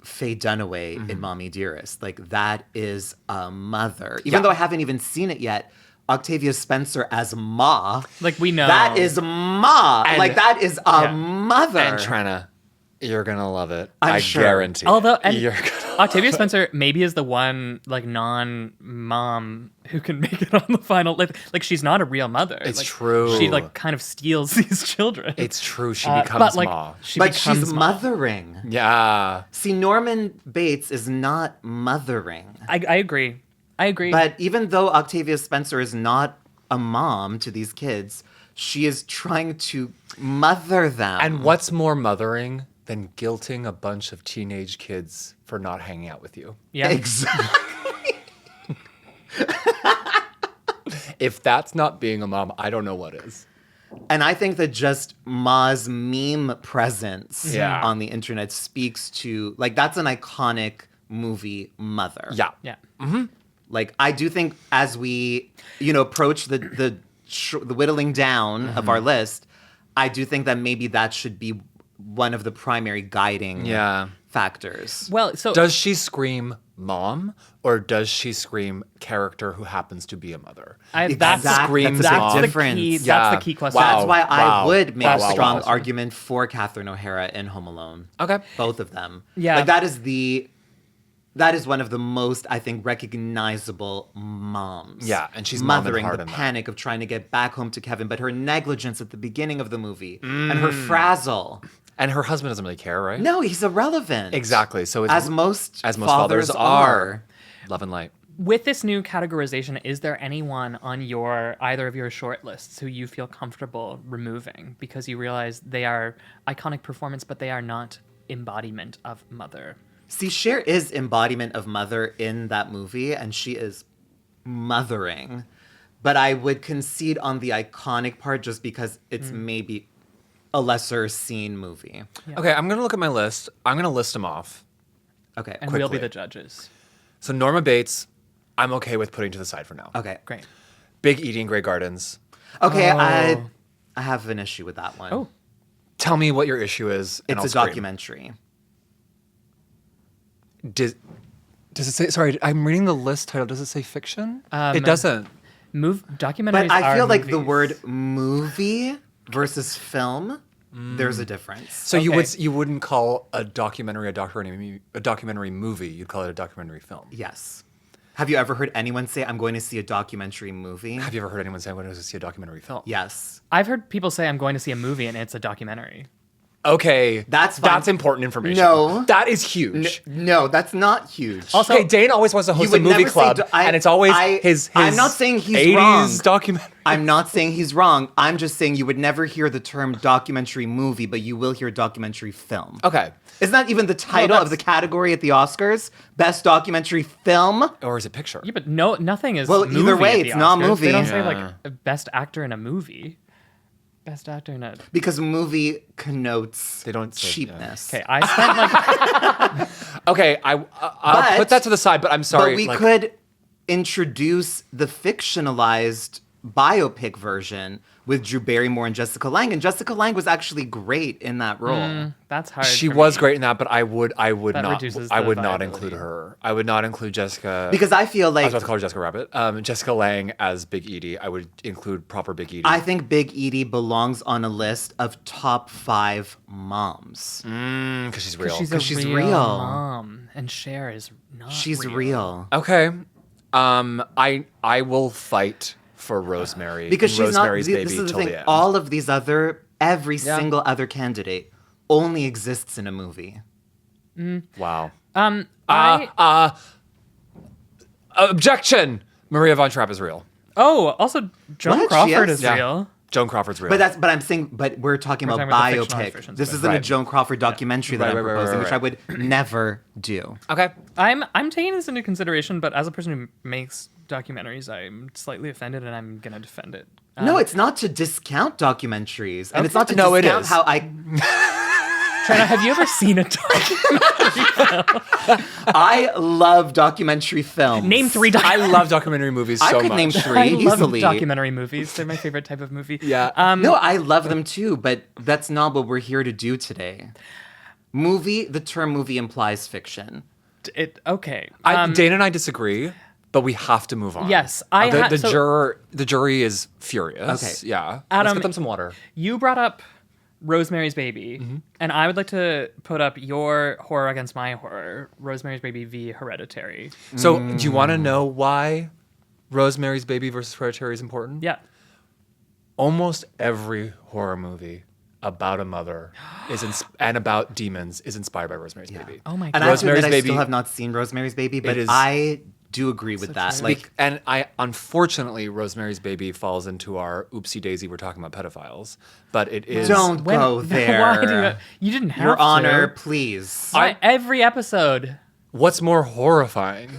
S5: Faye Dunaway in Mommy Dearest, like that is a mother. Even
S4: Yeah.
S5: though I haven't even seen it yet, Octavia Spencer as Ma.
S2: Like we know
S5: That is Ma.
S4: And-
S5: like that is a
S2: Yeah.
S5: mother.
S4: And Trina You're gonna love it.
S5: I'm
S4: I
S5: sure.
S4: guarantee.
S2: Although, and
S4: You're gonna
S2: Octavia Spencer maybe is the one like non-mom who can make it on the final. Like she's not a real mother.
S4: It's
S2: Like,
S4: true.
S2: She like kind of steals these children.
S4: It's true. She
S2: But
S4: becomes
S2: like
S4: Ma.
S2: she
S5: But
S2: becomes
S5: she's
S2: mom.
S5: mothering.
S4: Yeah.
S5: See, Norman Bates is not mothering.
S2: I agree.
S5: But even though Octavia Spencer is not a mom to these kids, she is trying to mother them.
S4: And what's more mothering than guilting a bunch of teenage kids for not hanging out with you?
S2: Yeah.
S5: Exactly.
S4: If that's not being a mom, I don't know what is.
S5: And I think that just Ma's meme presence
S4: Yeah.
S5: on the internet speaks to, like, that's an iconic movie, Mother.
S4: Yeah.
S2: Yeah.
S5: Like, I do think as we, approach the whittling down of our list, I do think that maybe that should be one of the primary guiding
S4: Yeah.
S5: factors.
S2: Well, so
S4: Does she scream mom or does she scream character who happens to be a mother?
S2: that's
S4: Screams
S2: that's
S4: mom.
S2: the
S5: difference.
S2: key.
S4: Yeah.
S2: That's the key question.
S4: Wow.
S5: That's why I
S4: Wow.
S5: would make
S4: Wow,
S5: a
S4: wow,
S5: strong
S4: wow.
S5: argument for Catherine O'Hara in Home Alone.
S4: Okay.
S5: Both of them.
S2: Yeah.
S5: Like, that is one of the most, I think, recognizable moms.
S4: Yeah, and she's mom and
S5: mothering
S4: heart
S5: the
S4: in that.
S5: panic of trying to get back home to Kevin, but her negligence at the beginning of the movie and her frazzle.
S4: And her husband doesn't really care, right?
S5: No, he's irrelevant.
S4: Exactly. So it's
S5: As most
S4: fathers are. Love and light.
S2: With this new categorization, is there anyone on either of your short lists who you feel comfortable removing because you realize they are iconic performance, but they are not embodiment of mother?
S5: See, Cher is embodiment of mother in that movie, and she is mothering. But I would concede on the iconic part just because it's maybe a lesser seen movie.
S4: Okay, I'm going to look at my list. I'm going to list them off.
S5: Okay,
S2: And
S5: quickly.
S2: we'll be the judges.
S4: So Norma Bates, I'm okay with putting to the side for now.
S5: Okay,
S2: Great.
S4: Big Eating Grey Gardens.
S5: Okay,
S2: Oh.
S5: I have an issue with that one.
S2: Oh.
S4: Tell me what your issue is. And
S5: It's
S4: I'll
S5: a
S4: scream.
S5: documentary.
S4: Does it say? Sorry, I'm reading the list title. Does it say fiction?
S2: Um,
S4: It doesn't.
S2: Documentaries
S5: But I
S2: are
S5: feel like the
S2: movies.
S5: word movie versus film, there's a difference.
S4: So
S2: Okay.
S4: you wouldn't call a documentary a documentary movie. You'd call it a documentary film.
S5: Yes. Have you ever heard anyone say, I'm going to see a documentary movie?
S4: Have you ever heard anyone say, "I'm going to see a documentary film"?
S5: Yes.
S2: I've heard people say I'm going to see a movie and it's a documentary.
S4: Okay,
S5: That's fine.
S4: that's important information.
S5: No.
S4: that is huge.
S5: No, that's not huge.
S2: Also,
S4: Okay, Dane always wants to host a
S5: would
S4: movie
S5: never say
S4: club, and it's always his.
S5: I'm not saying he's
S4: 80s
S5: wrong.
S4: documentary.
S5: I'm not saying he's wrong. I'm just saying you would never hear the term documentary movie, but you will hear documentary film.
S4: Okay,
S5: Isn't that even the title of the category at the Oscars? Best documentary film?
S4: or is it picture?
S2: yeah, but nothing is.
S5: Well, either
S2: movie
S5: way,
S2: at the
S5: it's not
S2: Oscars.
S5: movie.
S2: They don't say
S4: Yeah.
S2: like best actor in a movie. Best actor in a.
S5: Because movie connotes
S4: They don't say-
S5: cheapness.
S2: Okay, I spent like
S4: Okay, I'll
S5: But-
S4: put that to the side. But I'm sorry.
S5: But we
S4: like,
S5: could introduce the fictionalized biopic version with Drew Barrymore and Jessica Lange, and Jessica Lange was actually great in that role.
S2: that's hard.
S4: She
S2: for
S4: was
S2: me.
S4: great in that, but I would
S2: That
S4: not.
S2: reduces
S4: I
S2: the
S4: would not
S2: viability.
S4: include her. I would not include Jessica.
S5: Because I feel
S4: I was
S5: like
S4: about to call her Jessica Rabbit. Jessica Lange as Big Edie. I would include proper Big Edie.
S5: I think Big Edie belongs on a list of top 5 moms.
S4: because she's real.
S2: She's a
S5: she's
S2: real,
S5: real.
S2: mom, and Cher is not.
S5: She's real.
S4: Okay. I will fight for Rosemary.
S5: Because
S4: in
S5: she's
S4: Rosemary's
S5: not.
S4: Baby
S5: This is the
S4: till
S5: thing.
S4: the end.
S5: All of these every
S4: Yeah.
S5: single other candidate only exists in a movie.
S4: Wow.
S2: I
S4: Objection. Maria von Trapp is real.
S2: also Joan
S5: What? She
S2: Crawford
S5: is?
S2: is
S4: Yeah.
S2: real.
S4: Joan Crawford's real.
S5: But I'm saying, we're talking about
S2: talking about the fictionalized
S5: biopic.
S2: versions,
S5: This
S2: but-
S5: isn't a
S4: Right.
S5: Joan Crawford documentary that
S4: Right,
S5: I'm
S4: right, right,
S5: proposing,
S4: right,
S5: which I would never do.
S4: okay.
S2: I'm taking this into consideration, but as a person who makes documentaries, I'm slightly offended, and I'm gonna defend it.
S5: No, it's not to discount documentaries, and it's not to
S4: No, it
S5: discount
S4: is.
S5: how I
S2: Trina, have you ever seen a documentary?
S5: I love documentary films.
S2: Name 3
S4: I love documentary movies so
S5: I could
S4: much.
S5: name
S2: I
S5: 3
S2: love
S5: easily.
S2: documentary movies. They're my favorite type of movie.
S4: Yeah.
S5: No, I love them too, but that's not what we're here to do today. The term movie implies fiction.
S2: Okay.
S4: Dana and I disagree, but we have to move on.
S2: Yes,
S4: the jury is furious.
S5: Okay.
S4: Yeah.
S2: Adam-
S4: Let's get them some water.
S2: You brought up Rosemary's Baby, and I would like to put up your horror against my horror, Rosemary's Baby v. Hereditary.
S4: So, do you want to know why Rosemary's Baby versus Hereditary is important?
S2: Yeah.
S4: Almost every horror movie about a mother and about demons is inspired by Rosemary's Baby.
S2: Oh my
S5: And
S2: god.
S5: I have to admit,
S4: Rosemary's
S5: I
S4: Baby-
S5: still have not seen Rosemary's Baby, but
S4: It is-
S5: I do agree with that.
S2: true.
S5: Like,
S4: And unfortunately, Rosemary's Baby falls into our oopsie daisy. We're talking about pedophiles, but it is.
S5: don't go there.
S2: Why do you didn't have
S5: Your
S2: to.
S5: Honor, please.
S2: Every episode.
S4: What's more horrifying?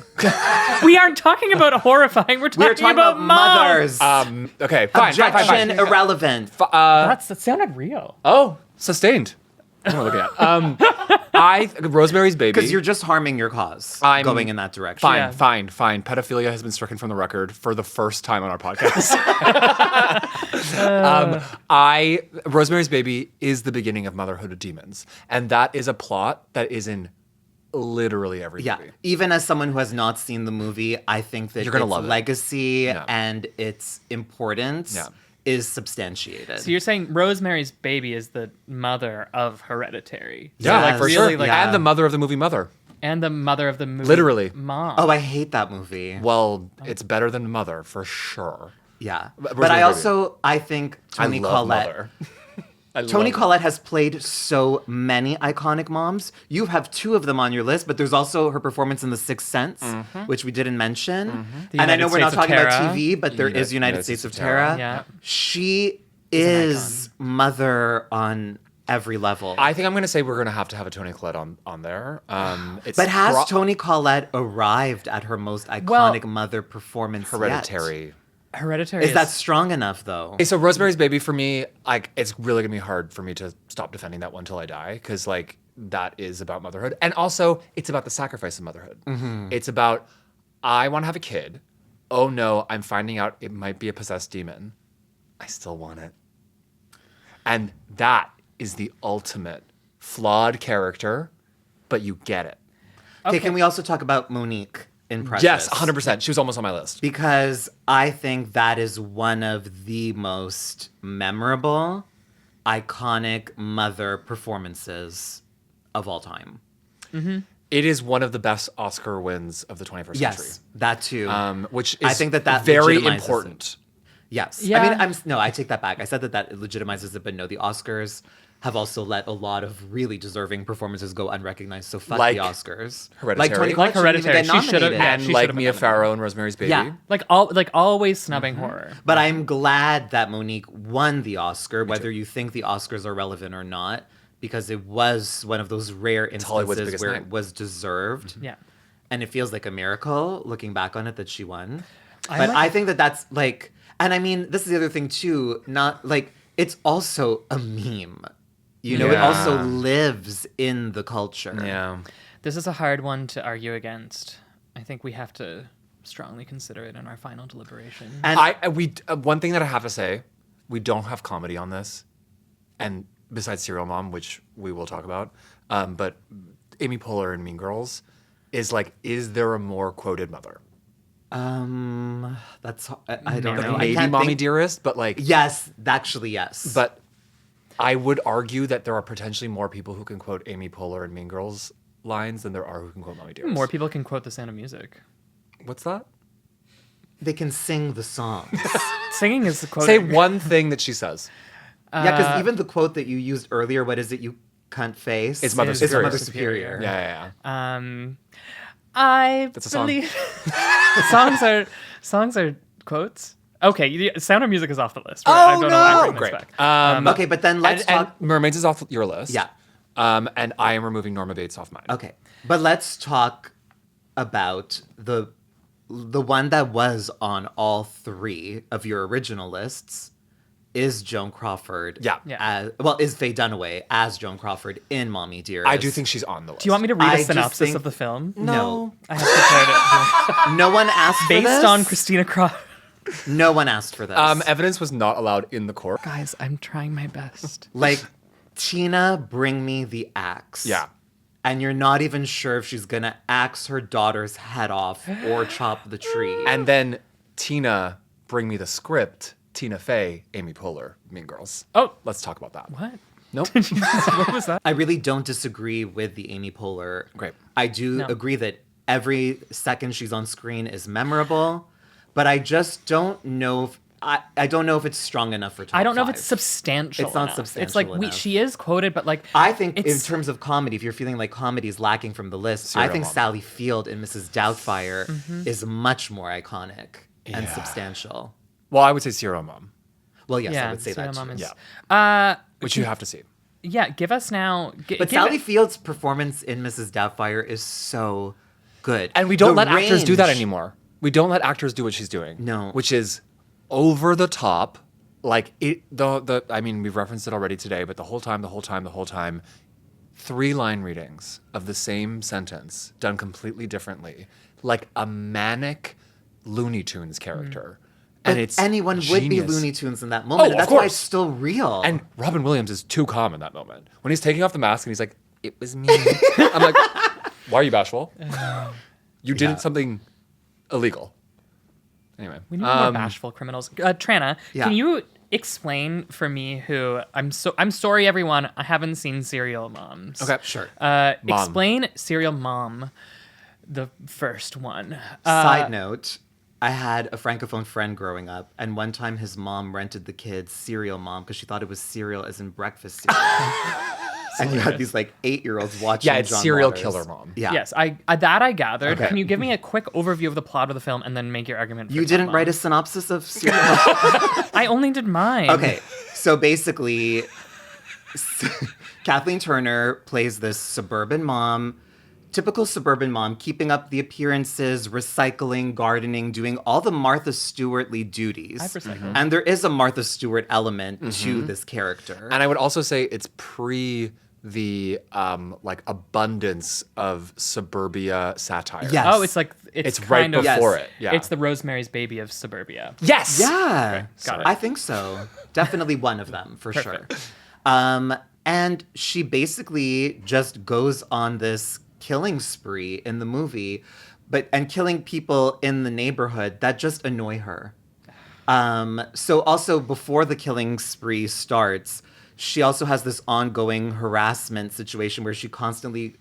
S2: We aren't talking about horrifying. We're
S5: We're
S2: talking,
S5: talking about
S2: moms.
S5: mothers.
S4: Okay, fine,
S5: Objection irrelevant.
S2: That sounded real.
S4: Oh, sustained. What am I looking at? Rosemary's Baby.
S5: Because you're just harming your cause
S4: I'm
S5: going in that direction.
S4: Fine,
S2: Yeah.
S4: fine. Pedophilia has been stricken from the record for the first time on our podcast. Rosemary's Baby is the beginning of Motherhood of Demons, and that is a plot that is in literally every
S5: Yeah.
S4: movie.
S5: Even as someone who has not seen the movie, I think that
S4: You're gonna
S5: its
S4: love it.
S5: legacy
S4: Yeah.
S5: and its importance
S4: Yeah.
S5: is substantiated.
S2: So you're saying Rosemary's Baby is the mother of Hereditary.
S4: Yeah,
S2: So,
S5: like,
S4: for
S2: really,
S4: sure.
S2: like,
S5: Yeah.
S4: And the mother of the movie Mother.
S2: and the mother of the movie.
S4: Literally.
S2: Mom.
S5: Oh, I hate that movie.
S4: Well, it's better than Mother for sure.
S5: Yeah. But
S4: Rosemary's
S5: I think Toni
S4: I love
S5: Collette.
S4: Mother. I
S5: Toni
S4: love it.
S5: Collette has played so many iconic moms. You have two of them on your list, but there's also her performance in The Sixth Sense, which we didn't mention.
S2: The
S5: And I know
S2: United
S5: we're not
S2: States of
S5: talking about
S2: Terra.
S5: TV, but there is United States of Terra.
S2: Yeah.
S5: She is mother on every level.
S4: I think I'm going to say we're going to have a Toni Collette on there. It's
S5: but has
S4: pro-
S5: Toni Collette arrived at her most iconic
S2: Well,
S5: mother performance
S4: Hereditary.
S5: yet?
S2: Hereditary
S5: Is that strong enough, though?
S4: Okay, so Rosemary's Baby for me, like, it's really gonna be hard for me to stop defending that one till I die, because like that is about motherhood, and also it's about the sacrifice of motherhood. It's about I want to have a kid. Oh no, I'm finding out it might be a possessed demon. I still want it, and that is the ultimate flawed character, but you get it.
S5: Okay, can we also talk about Monique in Precious?
S4: Yes, 100%. She was almost on my list.
S5: Because I think that is one of the most memorable, iconic mother performances of all time.
S4: It is one of the best Oscar wins of the 21st
S5: Yes,
S4: century.
S5: that too.
S4: Which is
S5: I think that
S4: very
S5: legitimizes
S4: important.
S5: Yes.
S2: Yeah.
S5: I mean, no, I take that back. I said that legitimizes it, but no, the Oscars have also let a lot of really deserving performances go unrecognized. So fuck
S4: Like
S5: the Oscars.
S4: Hereditary.
S5: Toni
S2: Like
S5: Collette shouldn't even
S2: Hereditary.
S5: get
S2: She should have-
S5: nominated.
S2: yeah,
S4: And
S2: she
S4: like
S2: should've
S4: Mia
S2: been
S4: Farrow and Rosemary's Baby.
S5: Yeah.
S2: like always snubbing horror.
S5: But I'm glad that Monique won the Oscar, whether you think the Oscars are relevant or not, because it was one of those rare
S4: Hollywood's
S5: instances
S4: biggest
S5: where
S4: name.
S5: it was deserved.
S2: Yeah.
S5: And it feels like a miracle looking back on it that she won.
S2: I
S5: But
S2: like-
S5: I think that that's like, and I mean, this is the other thing too, not like, it's also a meme. You know, it
S4: Yeah.
S5: also lives in the culture.
S4: Yeah.
S2: This is a hard one to argue against. I think we have to strongly consider it in our final deliberation.
S5: And
S4: One thing that I have to say, we don't have comedy on this, and besides Serial Mom, which we will talk about, but Amy Poehler in Mean Girls is there a more quoted mother?
S5: that's, I don't know. I
S4: Maybe
S5: can't
S4: Mommy
S5: think-
S4: Dearest, but like,
S5: Yes, actually, yes.
S4: but I would argue that there are potentially more people who can quote Amy Poehler in Mean Girls lines than there are who can quote Mommy Dearest.
S2: More people can quote The Sound of Music.
S4: What's that?
S5: they can sing the songs.
S2: Singing is the quote.
S4: Say one thing that she says.
S5: Yeah, because even the quote that you used earlier, what is it, you cunt face?
S4: It's Mother
S2: Is
S4: Superior.
S5: Mother Superior.
S4: Yeah.
S2: I
S4: That's a song.
S2: believe songs are quotes. Okay, Sound of Music is off the list.
S4: Oh,
S2: I don't know why I'm bringing
S4: Great.
S2: this back.
S5: Okay, but then let's
S4: and
S5: talk.
S4: Mermaids is off your list.
S5: Yeah.
S4: And I am removing Norma Bates off mine.
S5: Okay, but let's talk about the one that was on all three of your original lists. Is Joan Crawford?
S4: Yeah.
S2: Yeah.
S5: Is Faye Dunaway as Joan Crawford in Mommy Dearest?
S4: I do think she's on the list.
S2: Do you want me to read
S5: I
S2: a
S5: just
S2: synopsis
S5: think-
S2: of the film?
S5: No.
S2: I have prepared it.
S5: No one asked for
S2: Based
S5: this.
S2: on Christina Crawford.
S5: No one asked for this.
S4: Evidence was not allowed in the court.
S2: Guys, I'm trying my best.
S5: Like, Tina, bring me the axe.
S4: Yeah.
S5: And you're not even sure if she's gonna axe her daughter's head off or chop the tree.
S4: And then Tina, bring me the script. Tina Fey, Amy Poehler, Mean Girls.
S2: Oh.
S4: Let's talk about that.
S2: What?
S4: Nope.
S2: What was that?
S5: I really don't disagree with the Amy Poehler.
S4: Great.
S5: I do
S2: No.
S5: agree that every second she's on screen is memorable, but I just don't know if I don't know if it's strong enough for top
S2: I don't know if
S5: 5.
S2: it's substantial.
S5: It's not
S2: enough. It's
S5: substantial
S2: like
S5: enough.
S2: she is quoted, but like
S5: I think in
S2: it's-
S5: terms of comedy, if you're feeling like comedy is lacking from the list, I
S4: Serial
S5: think
S4: Mom.
S5: Sally Field in Mrs. Doubtfire
S2: Mm-hmm.
S5: is much more iconic and
S4: Yeah.
S5: substantial.
S4: Well, I would say Serial Mom,
S5: Well, yes, I
S2: yeah,
S5: would say
S2: Serial
S5: that
S2: Mom
S5: too.
S2: is-
S4: which you have to see.
S2: Yeah, give us now.
S5: But Sally Field's performance in Mrs. Doubtfire is so good.
S4: And we don't
S5: The
S4: let actors do that
S5: range-
S4: anymore. We don't let actors do what she's doing.
S5: No.
S4: Which is over the top. Like it I mean, we've referenced it already today, but the whole time, 3-line readings of the same sentence done completely differently. Like a manic Looney Tunes character.
S5: But
S4: And it's
S5: anyone would be
S4: genius.
S5: Looney Tunes in that moment.
S4: Oh,
S5: and
S4: of
S5: that's why
S4: course.
S5: it's still real.
S4: And Robin Williams is too calm in that moment. When he's taking off the mask and he's like, "It was me." I'm like, "Why are you bashful? You did something illegal." Anyway,
S2: We need more bashful criminals. Trana,
S5: Yeah.
S2: can you explain for me who I'm sorry, everyone. I haven't seen Serial Moms.
S4: okay,
S5: sure.
S4: Mom.
S2: Explain Serial Mom, the first one.
S5: Side note, I had a francophone friend growing up, and one time his mom rented the kids Cereal Mom because she thought it was cereal as in breakfast cereal. And you had these like 8-year-olds watching.
S4: Yeah, it's
S5: John
S4: Serial
S5: Waters.
S4: Killer Mom.
S5: Yeah.
S2: Yes, I gathered.
S5: Okay.
S2: Can you give me a quick overview of the plot of the film and then make your argument?
S5: You didn't write a synopsis of Serial Mom?
S2: I only did mine.
S5: Okay, so basically, Kathleen Turner plays this suburban mom, typical suburban mom, keeping up the appearances, recycling, gardening, doing all the Martha Stewart-ly duties.
S2: I've recycled.
S5: And there is a Martha Stewart element to this character.
S4: And I would also say it's pre the like abundance of suburbia satire.
S5: Yes.
S2: Oh, it's like it's
S4: It's right
S2: kind of
S4: before
S5: Yes.
S4: it. Yeah.
S2: It's the Rosemary's Baby of suburbia.
S4: yes.
S5: Yeah,
S2: got it.
S5: I think so. Definitely one of them for
S2: Perfect.
S5: sure. And she basically just goes on this killing spree in the movie, and killing people in the neighborhood that just annoy her. So also before the killing spree starts, she also has this ongoing harassment situation where she constantly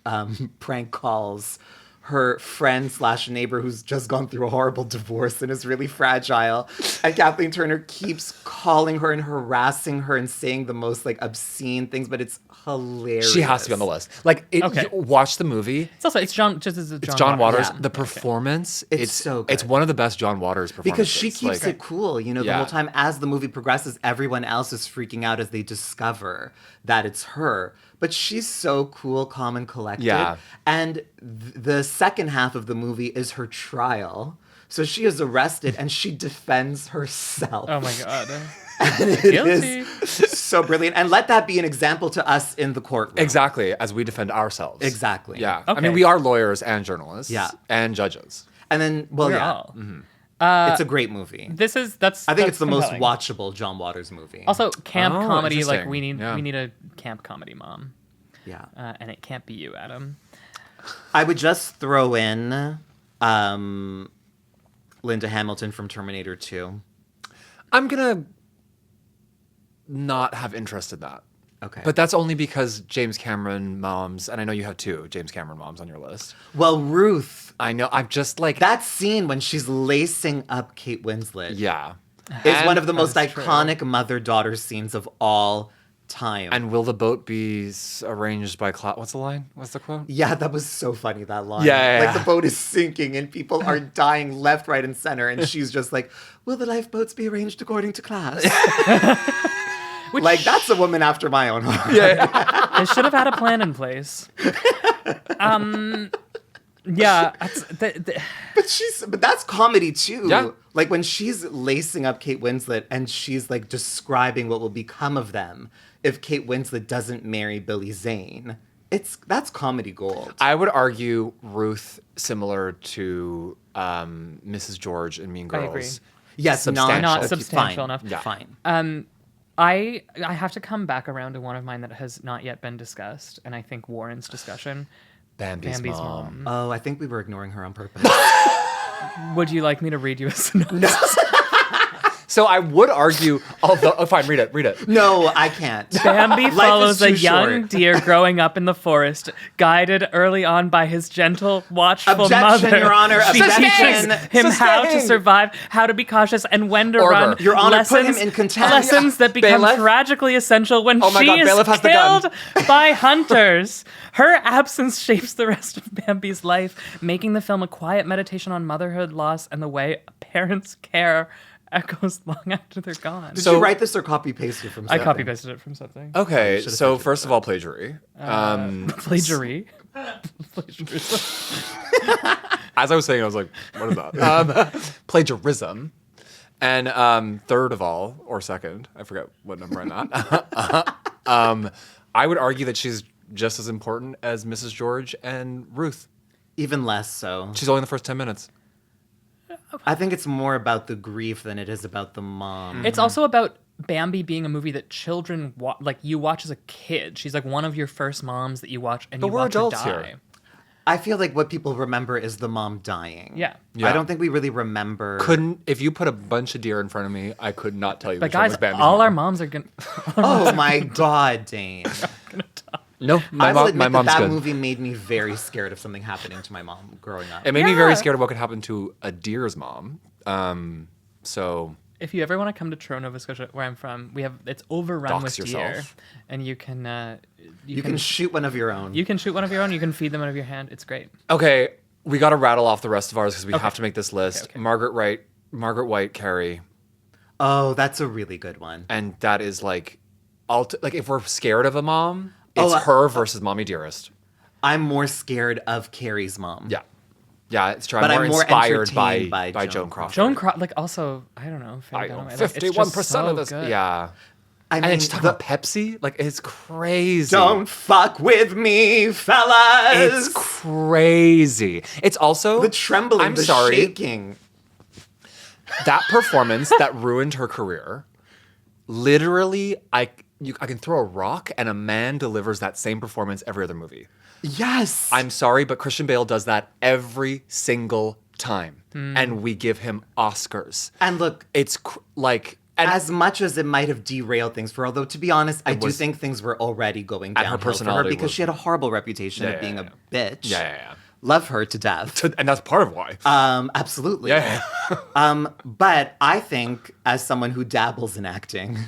S5: prank calls her friend / neighbor who's just gone through a horrible divorce and is really fragile. And Kathleen Turner keeps calling her and harassing her and saying the most like obscene things, but it's hilarious.
S4: She has to be on the list. Like,
S2: Okay.
S4: you watch the movie.
S2: It's John.
S4: It's John Waters.
S5: Yeah.
S4: The performance.
S5: It's so good.
S4: It's one of the best John Waters performances.
S5: Because she keeps
S4: Like,
S5: it cool, the
S4: Yeah.
S5: whole time as the movie progresses, everyone else is freaking out as they discover that it's her. But she's so cool, calm, and collected.
S4: Yeah.
S5: And the second half of the movie is her trial. So she is arrested and she defends herself.
S2: Oh my god.
S5: And it
S2: Guilty.
S5: is so brilliant. And let that be an example to us in the courtroom.
S4: Exactly, as we defend ourselves.
S5: Exactly.
S4: Yeah. I
S2: Okay.
S4: mean, we are lawyers and journalists.
S5: Yeah.
S4: And judges.
S5: And then, well,
S2: We're
S5: yeah.
S2: all.
S5: It's a great movie.
S2: That's.
S5: I think it's
S2: that's
S5: the most
S2: compelling.
S5: watchable John Waters movie.
S2: Also, camp
S4: Oh,
S2: comedy. Like
S4: interesting.
S2: we need
S4: Yeah.
S2: a camp comedy mom,
S5: Yeah.
S2: and it can't be you, Adam.
S5: I would just throw in Linda Hamilton from Terminator 2.
S4: I'm going to not have interest in that.
S5: Okay.
S4: But that's only because James Cameron moms, and I know you have 2 James Cameron moms on your list.
S5: Well, Ruth,
S4: I know, I'm just like,
S5: that scene when she's lacing up Kate Winslet
S4: yeah.
S5: is
S4: And-
S5: one of the most
S2: That's true.
S5: iconic mother-daughter scenes of all time.
S4: And will the boat be arranged by cloud? What's the line? What's the quote?
S5: yeah, that was so funny, that line.
S4: Yeah,
S5: Like
S4: yeah.
S5: the boat is sinking and people are dying left, right, and center. And she's just like, will the lifeboats be arranged according to class?
S2: Which
S5: Like, that's a woman after my own heart.
S2: they should have had a plan in place. Yeah,
S5: But that's comedy too.
S4: Yeah.
S5: Like when she's lacing up Kate Winslet and she's like describing what will become of them if Kate Winslet doesn't marry Billy Zane. That's comedy gold.
S4: I would argue Ruth similar to Mrs. George in Mean
S2: I agree.
S4: Girls.
S5: Yes,
S4: substantial.
S2: not
S5: okay,
S2: substantial
S5: fine.
S2: enough.
S4: Yeah.
S5: Fine.
S2: I have to come back around to one of mine that has not yet been discussed, and I think Warren's discussion.
S4: Bambi's,
S2: Bambi's
S4: mom.
S2: mom.
S5: Oh, I think we were ignoring her on purpose.
S2: Would you like me to read you a synopsis?
S4: So I would argue, although, fine, read it.
S5: No, I can't.
S2: Bambi follows a
S5: too
S2: young
S5: short.
S2: deer growing up in the forest, guided early on by his gentle, watchful
S5: Objection,
S2: mother.
S5: Your Honor,
S2: She
S5: objection.
S2: teaches him how to
S4: Sustained.
S2: survive, how to be cautious, and when to
S4: Order.
S2: run.
S5: Your Honor, put him
S2: lessons,
S5: in contempt.
S2: lessons that become
S4: Bailiff?
S2: tragically essential when
S4: Oh my
S2: she
S4: God,
S2: is
S4: Bailiff has the gun.
S2: killed by hunters. Her absence shapes the rest of Bambi's life, making the film a quiet meditation on motherhood, loss, and the way parents care echoes long after they're gone.
S5: Did
S4: So-
S5: you write this or copy paste it from
S2: I
S5: something?
S2: copy pasted it from something.
S4: Okay,
S5: should've
S4: so
S5: said it
S4: first of all, plagiary.
S2: Plagiary. Plagiarism.
S4: As I was saying, I was like, what is that? Plagiarism. And third of all, or second, I forget what number I'm at. I would argue that she's just as important as Mrs. George and Ruth.
S5: Even less so.
S4: She's only in the first 10 minutes.
S5: I think it's more about the grief than it is about the mom.
S2: It's also about Bambi being a movie that children you watch as a kid. She's like one of your first moms that you watch and
S4: But
S2: you
S4: we're
S2: watch her
S4: adults
S2: die.
S4: here.
S5: I feel like what people remember is the mom dying.
S2: Yeah.
S4: Yeah.
S5: I don't think we really remember.
S4: If you put a bunch of deer in front of me, I could not tell you
S2: But
S4: which one
S2: guys,
S4: was Bambi's
S2: all
S4: mom.
S2: our moms are gonna.
S5: Oh my God, Dane.
S4: No,
S5: I will admit
S4: my mom's
S5: that
S4: good.
S5: movie made me very scared of something happening to my mom growing up.
S4: It made me very
S2: Yeah.
S4: scared of what could happen to a deer's mom. So
S2: If you ever want to come to Toronto, Nova Scotia, where I'm from, it's overrun
S4: Dox
S2: with deer,
S4: yourself.
S2: and you can
S5: You can shoot one of your own.
S2: you can shoot one of your own. You can feed them out of your hand. It's great.
S4: okay, we got to rattle off the rest of ours because we
S2: Okay.
S4: have to make this list.
S2: Okay.
S4: Margaret White, Carrie,
S5: Oh, that's a really good one.
S4: and that is like, like if we're scared of a mom,
S5: Oh,
S4: it's her versus Mommy Dearest.
S5: I'm more scared of Carrie's mom.
S4: Yeah, it's true.
S5: But
S4: I'm
S5: I'm
S4: more
S5: more
S4: inspired
S5: entertained
S4: by
S5: by
S4: Joan
S5: Joan
S4: Crawford.
S2: Joan Crawford, also, I don't know. Faye
S4: I
S2: Dunaway,
S4: own
S2: like, it's just
S4: 51%
S2: so
S4: of this.
S2: good.
S4: Yeah.
S5: I mean,
S4: And she's talking about Pepsi. Like, it's crazy.
S5: don't fuck with me, fellas.
S4: It's crazy. It's also
S5: the trembling,
S4: I'm
S5: the
S4: sorry.
S5: shaking.
S4: That performance that ruined her career. Literally, I can throw a rock and a man delivers that same performance every other movie.
S5: Yes.
S4: I'm sorry, but Christian Bale does that every single time, and we give him Oscars.
S5: And look,
S4: It's and
S5: as much as it might have derailed things for her, although to be honest, I do
S4: was-
S5: think things were already going
S4: And her
S5: downhill for her
S4: personality
S5: because
S4: was-
S5: she had a horrible reputation
S4: Yeah,
S5: of
S4: yeah,
S5: being
S4: yeah.
S5: a bitch.
S4: yeah.
S5: Love her to death.
S4: And that's part of why.
S5: Absolutely.
S4: Yeah.
S5: But I think, as someone who dabbles in acting,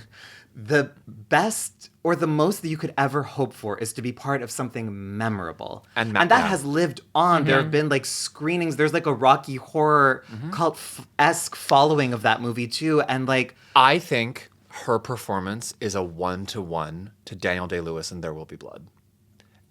S5: the best or the most that you could ever hope for is to be part of something memorable.
S4: And
S5: that
S4: yeah.
S5: has lived on. There have been like screenings. There's like a Rocky Horror cult-esque following of that movie too. And like,
S4: I think her performance is a 1-to-1 to Daniel Day-Lewis in There Will Be Blood.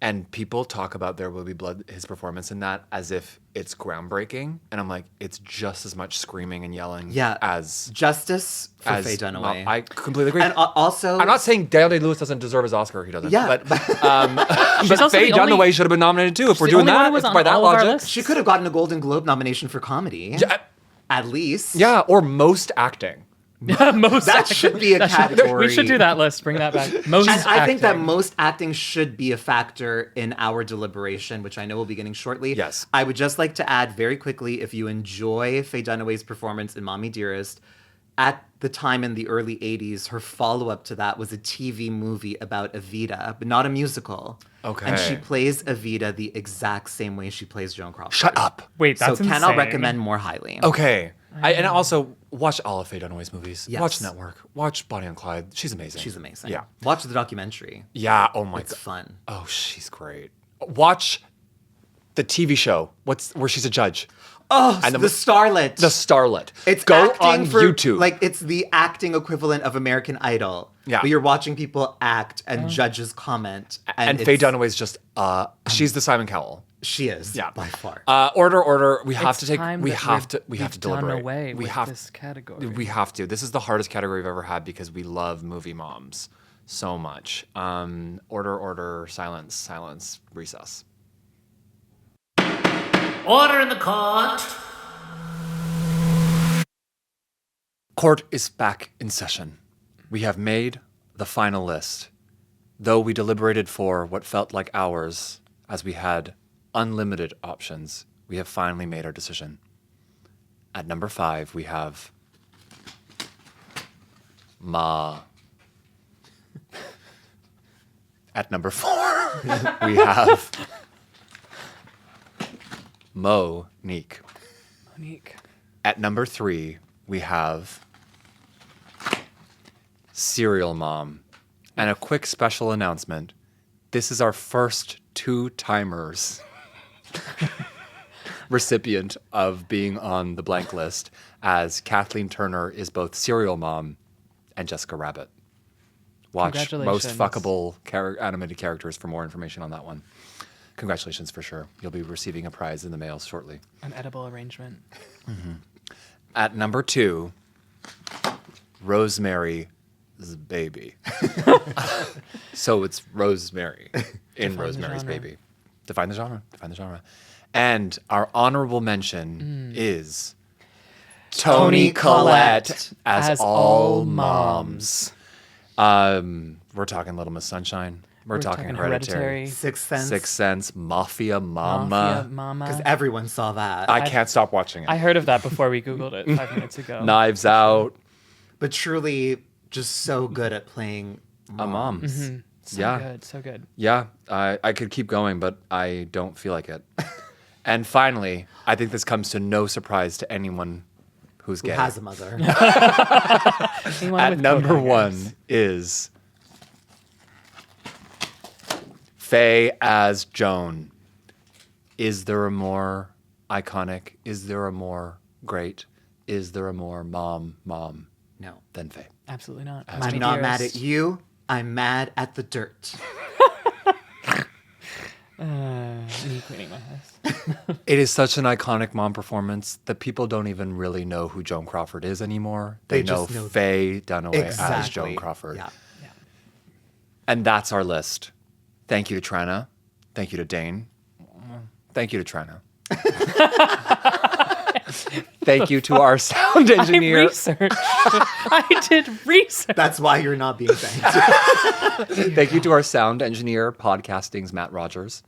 S4: And people talk about There Will Be Blood, his performance in that, as if it's groundbreaking. And I'm like, it's just as much screaming and yelling as
S5: justice for
S4: as
S5: Faye Dunaway.
S4: I completely agree.
S5: And also,
S4: I'm not saying Daniel Day-Lewis doesn't deserve his Oscar. He doesn't.
S5: Yeah.
S4: But
S2: She's also
S4: Faye
S2: the only-
S4: Dunaway should have been nominated too. If we're
S2: the
S4: doing
S2: only one
S4: that,
S2: who was
S4: if
S2: on
S4: by that
S2: all of our
S4: logic.
S2: lists.
S5: she could have gotten a Golden Globe nomination for comedy.
S4: Yeah,
S5: At least.
S4: yeah, or most acting.
S2: Most
S5: That
S2: acting.
S5: should be a
S2: That should-
S5: category.
S2: we should do that list. Bring that back. Most
S5: And I think that
S2: acting.
S5: most acting should be a factor in our deliberation, which I know will be getting shortly.
S4: Yes.
S5: I would just like to add very quickly, if you enjoy Faye Dunaway's performance in Mommy Dearest, at the time in the early 80s, her follow-up to that was a TV movie about Evita, but not a musical.
S4: Okay.
S5: And she plays Evita the exact same way she plays Joan Crawford.
S4: Shut up.
S2: Wait, that's
S5: so cannot
S2: insane.
S5: recommend more highly.
S4: Okay. And also watch all of Faye Dunaway's movies.
S5: Yes.
S4: Watch Network. Watch Bonnie and Clyde. She's amazing.
S5: She's amazing.
S4: Yeah.
S5: Watch the documentary.
S4: Yeah. Oh my
S5: It's
S4: god.
S5: fun.
S4: Oh, she's great. Watch the TV show. Where she's a judge.
S5: Oh,
S4: And
S5: the
S4: the-
S5: Starlet.
S4: The Starlet.
S5: It's
S4: Go
S5: acting
S4: on
S5: for,
S4: YouTube.
S5: Like, it's the acting equivalent of American Idol.
S4: Yeah.
S5: But you're watching people act and judges comment.
S4: and
S5: it's-
S4: Faye Dunaway's just she's the Simon Cowell.
S5: She is,
S4: Yeah.
S5: by far.
S4: Order. We have
S2: It's
S4: to take.
S2: time
S4: We
S2: that
S4: have to. We
S2: we've
S4: have to
S2: done
S4: deliberate.
S2: away
S4: we
S2: with
S4: have
S2: this category.
S4: We have to. This is the hardest category we've ever had because we love movie moms so much. Order. Silence. Recess.
S3: Order in the court.
S4: Court is back in session. We have made the final list. Though we deliberated for what felt like hours, as we had unlimited options, we have finally made our decision. At number 5, we have Ma. At number 4, we have Monique.
S2: Monique.
S4: At number 3, we have Serial Mom. And a quick special announcement. This is our first 2-timers recipient of being on the blank list, as Kathleen Turner is both Serial Mom and Jessica Rabbit. Watch Most
S2: Congratulations.
S4: Fuckable Animated Characters for more information on that one. Congratulations for sure. You'll be receiving a prize in the mail shortly.
S2: An edible arrangement.
S4: At number 2, Rosemary's Baby. So it's Rosemary in
S2: Define the
S4: Rosemary's
S2: genre.
S4: Baby. Define the genre. Define the genre. And our honorable mention is Toni Collette as all moms. We're talking Little Miss Sunshine. We're talking Hereditary.
S5: Sixth Sense.
S4: Sixth Sense. Mafia Mama.
S2: Mafia
S5: Because
S2: Mama.
S5: everyone saw that.
S4: I can't stop watching it.
S2: I heard of that before we Googled it 5 minutes ago.
S4: Knives Out.
S5: But truly, just so good at playing
S4: A mom.
S5: moms.
S2: So
S4: Yeah.
S2: good. So good.
S4: Yeah, I could keep going, but I don't feel like it. And finally, I think this comes to no surprise to anyone who's
S5: Who
S4: gay.
S5: has a mother?
S2: Anyone
S4: At
S2: with
S4: number
S2: coat hangers.
S4: 1 is Faye as Joan. Is there a more iconic? Is there a more great? Is there a more mom
S5: No.
S4: than Faye?
S2: Absolutely not.
S5: I'm not mad at you. I'm mad at the dirt.
S2: Me cleaning my house.
S4: It is such an iconic mom performance that people don't even really know who Joan Crawford is anymore. They know
S5: just know
S4: Faye Dunaway as
S5: Exactly.
S4: Joan Crawford.
S5: Yeah.
S4: And that's our list. Thank you to Trina. Thank you to Dane. Thank you to Trina. Thank you to our sound
S2: I
S4: engineer.
S2: researched. I did research.
S5: That's why you're not being thanked.
S4: Thank you to our sound engineer, Podcasting's Matt Rogers.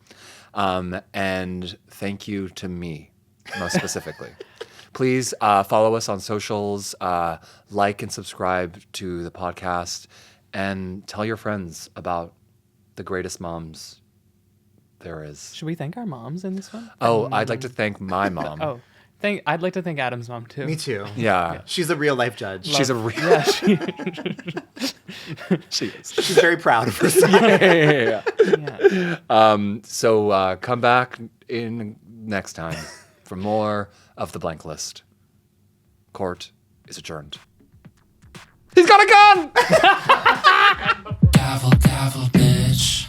S4: And thank you to me, most specifically. Please follow us on socials, like and subscribe to the podcast, and tell your friends about the greatest moms there is.
S2: Should we thank our moms in this one?
S4: Oh, I'd like to thank my mom.
S2: Oh, I'd like to thank Adam's mom too.
S5: Me too.
S4: Yeah.
S5: She's a real life judge.
S4: She's a real.
S2: Yeah,
S4: She is.
S5: She's very proud of herself.
S2: yeah.
S4: So come back in next time for more of the blank list. Court is adjourned. He's got a gun!
S3: Gavel, gavel, bitch.